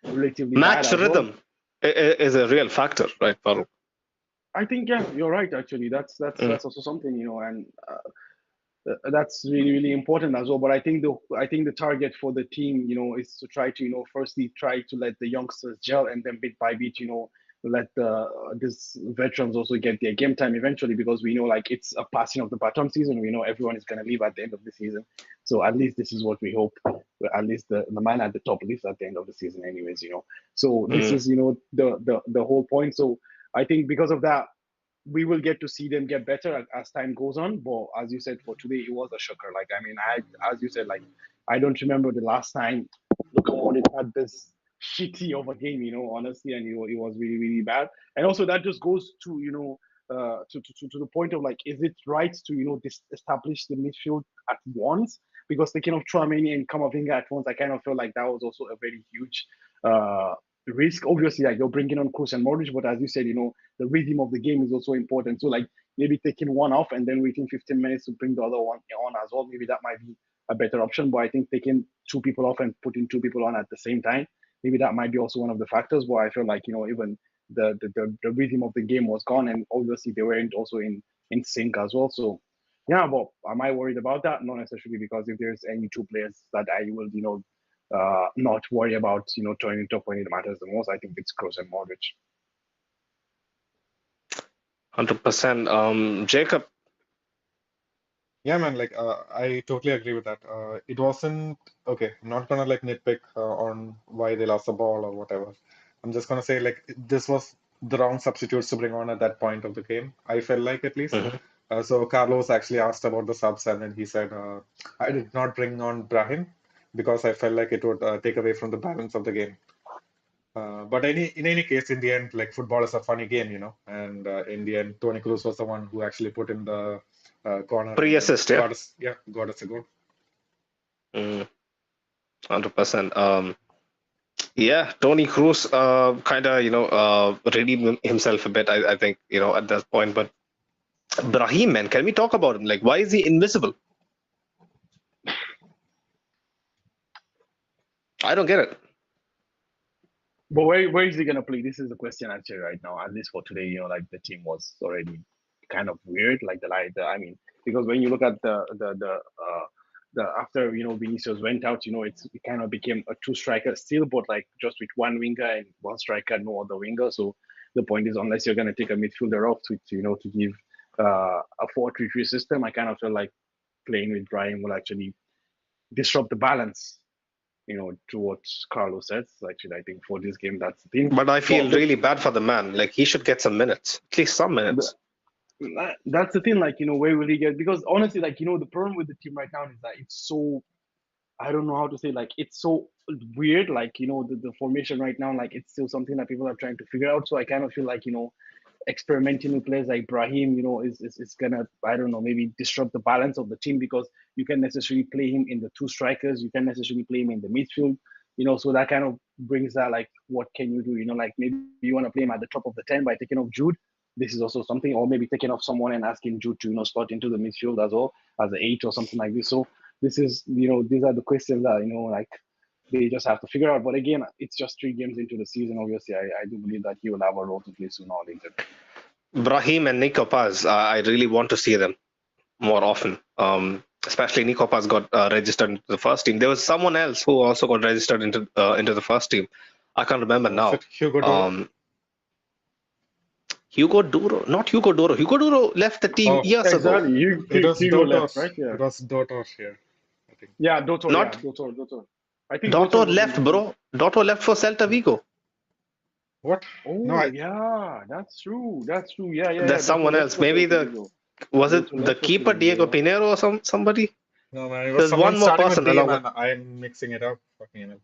relatively bad Match as well. rhythm is a real factor, right, Farouk? I think you're right. Actually, that's also something and that's really really important as well. But I think the target for the team is to try to firstly try to let the youngsters gel, and then bit by bit let these veterans also get their game time eventually, because we know like it's a passing of the baton season. We know everyone is going to leave at the end of the season, so at least this is what we hope. At least the man at the top leaves at the end of the season anyways. So this is the whole point. So I think because of that, we will get to see them get better as time goes on. But as you said, for today, it was a shocker. Like, I mean, as you said, like, I don't remember the last time Luka Modric had this shitty of a game, honestly, and it was really, really bad. And also, that just goes to, to the point of like, is it right to, establish the midfield at once? Because thinking of Tchouaméni and Camavinga at once, I kind of feel like that was also a very huge risk. Obviously, like you're bringing on Kroos and Modric, but as you said, the rhythm of the game is also important. So like maybe taking one off and then waiting 15 minutes to bring the other one on as well. Maybe that might be a better option. But I think taking two people off and putting two people on at the same time, maybe that might be also one of the factors. But I feel like even the rhythm of the game was gone, and obviously they weren't also in sync as well. So yeah, but am I worried about that? Not necessarily, because if there's any two players that I will not worry about turning top when it matters the most, I think it's Kroos and Modric. 100%. Jacob. Yeah, man, like I totally agree with that. It wasn't okay. I'm not gonna like nitpick on why they lost the ball or whatever. I'm just gonna say like this was the wrong substitutes to bring on at that point of the game. I felt like at least. Mhm. So Carlos actually asked about the subs, and then he said, "I did not bring on Brahim because I felt like it would take away from the balance of the game." But in any case, in the end, like football is a funny game, and in the end, Toni Kroos was the one who actually put in the corner and Pre-assist, yeah. got us a goal. 100%. Yeah, Toni Kroos kind of, redeemed himself a bit, I think, at that point. But Brahim, man, can we talk about him? Like, why is he invisible? I don't get it. But where is he gonna play? This is the question actually right now. At least for today, like the team was already kind of weird. Like I mean, because when you look at the after Vinicius went out, it kind of became a two striker still, but like just with one winger and one striker, no other winger. So the point is, unless you're gonna take a midfielder off to give a 4-3-3 system, I kind of feel like playing with Brahim will actually disrupt the balance to what Carlos says. Actually, I think for this game, that's the thing. But I feel really bad for the man. Like, he should get some minutes, at least some minutes. That's the thing. Like, where will he get? Because honestly, like, the problem with the team right now is that it's so, I don't know how to say, like, it's so weird. Like, the formation right now, like, it's still something that people are trying to figure out. So I kind of feel like, experimenting with players like Brahim, is gonna, I don't know, maybe disrupt the balance of the team, because you can necessarily play him in the two strikers, you can necessarily play him in the midfield, so that kind of brings that, like, what can you do? Like maybe you want to play him at the top of the 10 by taking off Jude. This is also something, or maybe taking off someone and asking Jude to slot into the midfield as well as an 8 or something like this. So this is, these are the questions that like they just have to figure out. But again, it's just 3 games into the season. Obviously, I do believe that he will have a role to play sooner or later. Brahim and Nico Paz, I really want to see them more often. Especially Nico Paz got registered into the first team. There was someone else who also got registered into the first team. I can't remember now. Hugo Duro? Hugo Duro, not Hugo Duro. Hugo Duro left the team years ago. It was Hugo Dotor, left, right? Yeah. It was Dotor here, I think. Yeah, Dotor. Not Dotor. I think Dotor left, bro. Dotor left for Celta Vigo. What? Oh, no, yeah, that's true. Yeah. There's someone else. Maybe was it the keeper Diego Pinero or somebody? No, man, it was There's one more person along with. I'm mixing it up. Fucking hell.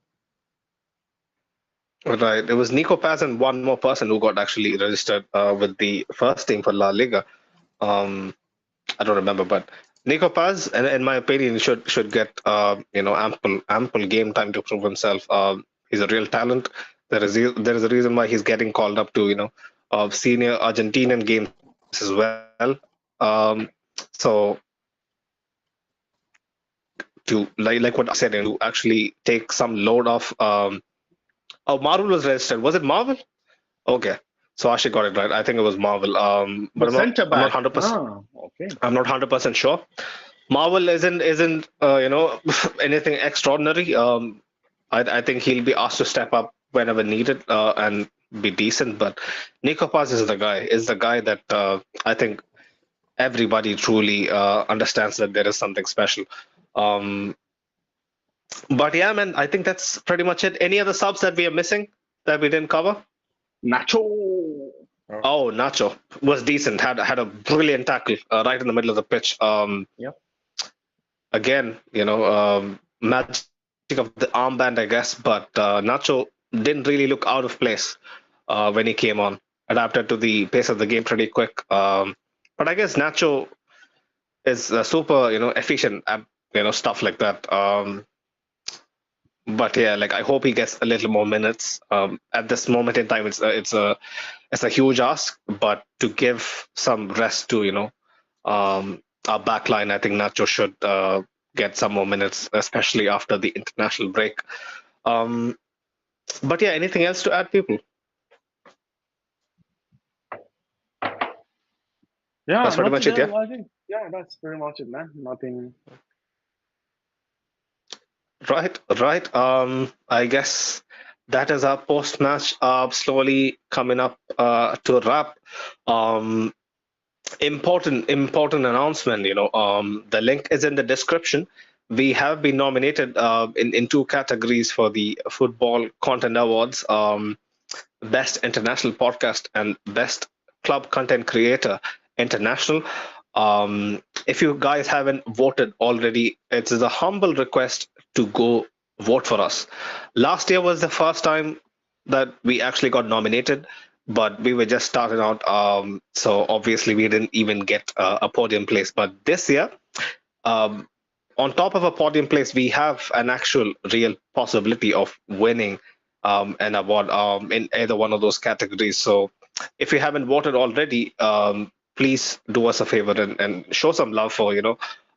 Right. It was Nico Paz and one more person who got actually registered with the first team for La Liga. I don't remember, but Nico Paz, in my opinion, should get ample game time to prove himself. He's a real talent. There is a reason why he's getting called up to senior Argentinian games as well. So to like what I said, to actually take some load off. Oh, Marvel was registered. Was it Marvel? Okay, so Ashik got it right. I think it was Marvel. But The center I'm not back. 100%. Okay. I'm not 100% sure. Marvel isn't anything extraordinary. I think he'll be asked to step up whenever needed and be decent. But Nico Paz is the guy. Is the guy that I think everybody truly understands that there is something special. Um, but yeah, man, I think that's pretty much it. Any other subs that we are missing that we didn't cover? Nacho. Oh, Nacho was decent. Had a brilliant tackle right in the middle of the pitch. Yep. Again, magic of the armband, I guess. But Nacho didn't really look out of place when he came on. Adapted to the pace of the game pretty quick. But I guess Nacho is super, efficient at stuff like that. But yeah, like I hope he gets a little more minutes. At this moment in time, it's a huge ask, but to give some rest to our back line, I think Nacho should get some more minutes, especially after the international break. Um, but yeah, anything else to add, people? Yeah, That's pretty much it, yeah. I think. Yeah, that's pretty much it, man. Nothing. Right. I guess that is our post-match slowly coming up to a wrap. Um, important announcement. The link is in the description. We have been nominated in two categories for the Football Content Awards, Best International Podcast and Best Club Content Creator International. If you guys haven't voted already, it's a humble request to go vote for us. Last year was the first time that we actually got nominated, but we were just starting out, so obviously we didn't even get a podium place. But this year, um, on top of a podium place, we have an actual real possibility of winning an award in either one of those categories. So if you haven't voted already, please do us a favor and show some love for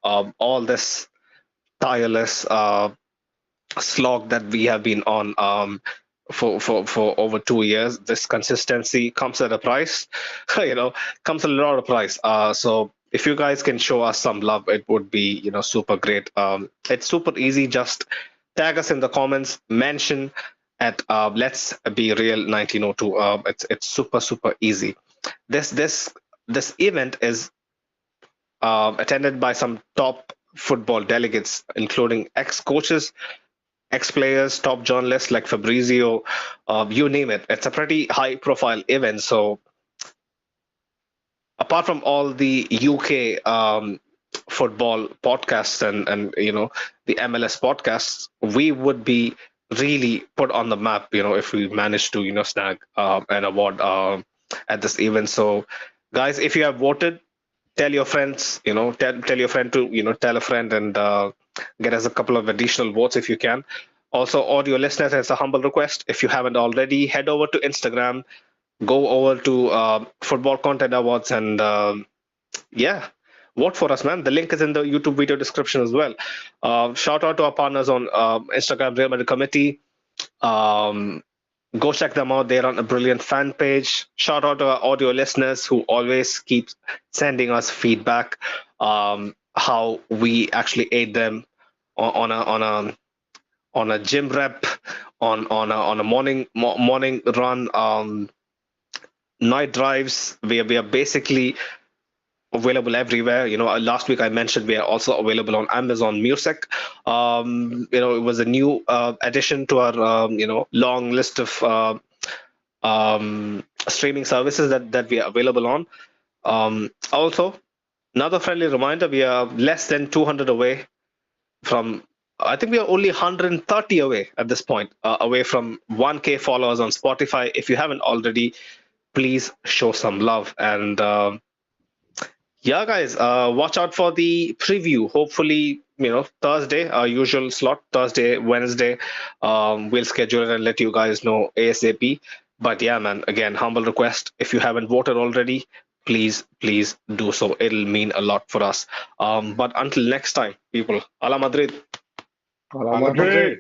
all this tireless slog that we have been on for over 2 years. This consistency comes at a price, comes at a lot of price. So if you guys can show us some love, it would be super great. It's super easy. Just tag us in the comments, mention at Let's Be Real 1902. It's super easy. This event is attended by some top football delegates, including ex-coaches, ex-players, top journalists like Fabrizio, you name it. It's a pretty high-profile event. So apart from all the UK football podcasts and the MLS podcasts, we would be really put on the map, if we manage to snag an award at this event. So guys, if you have voted, tell your friends, tell your friend to tell a friend and get us a couple of additional votes if you can. Also, audio listeners, as a humble request, if you haven't already, head over to Instagram, go over to Football Content Awards, and yeah, vote for us, man. The link is in the YouTube video description as well. Shout out to our partners on Instagram, Real Madrid Committee. Go check them out. They're on a brilliant fan page. Shout out to our audio listeners who always keep sending us feedback, how we actually aid them on a gym rep, on a morning run, night drives. We are basically available everywhere. Last week I mentioned we are also available on Amazon Music. It was a new addition to our long list of streaming services that we are available on. Also, another friendly reminder: we are less than 200 away from. I think we are only 130 away at this point, away from 1K followers on Spotify. If you haven't already, please show some love and. Yeah, guys, watch out for the preview. Hopefully, Thursday, our usual slot, Thursday, Wednesday. We'll schedule it and let you guys know ASAP. But yeah, man, again, humble request. If you haven't voted already, please do so. It'll mean a lot for us. But until next time, people, Ala Madrid. Hala Hala Madrid. Madrid.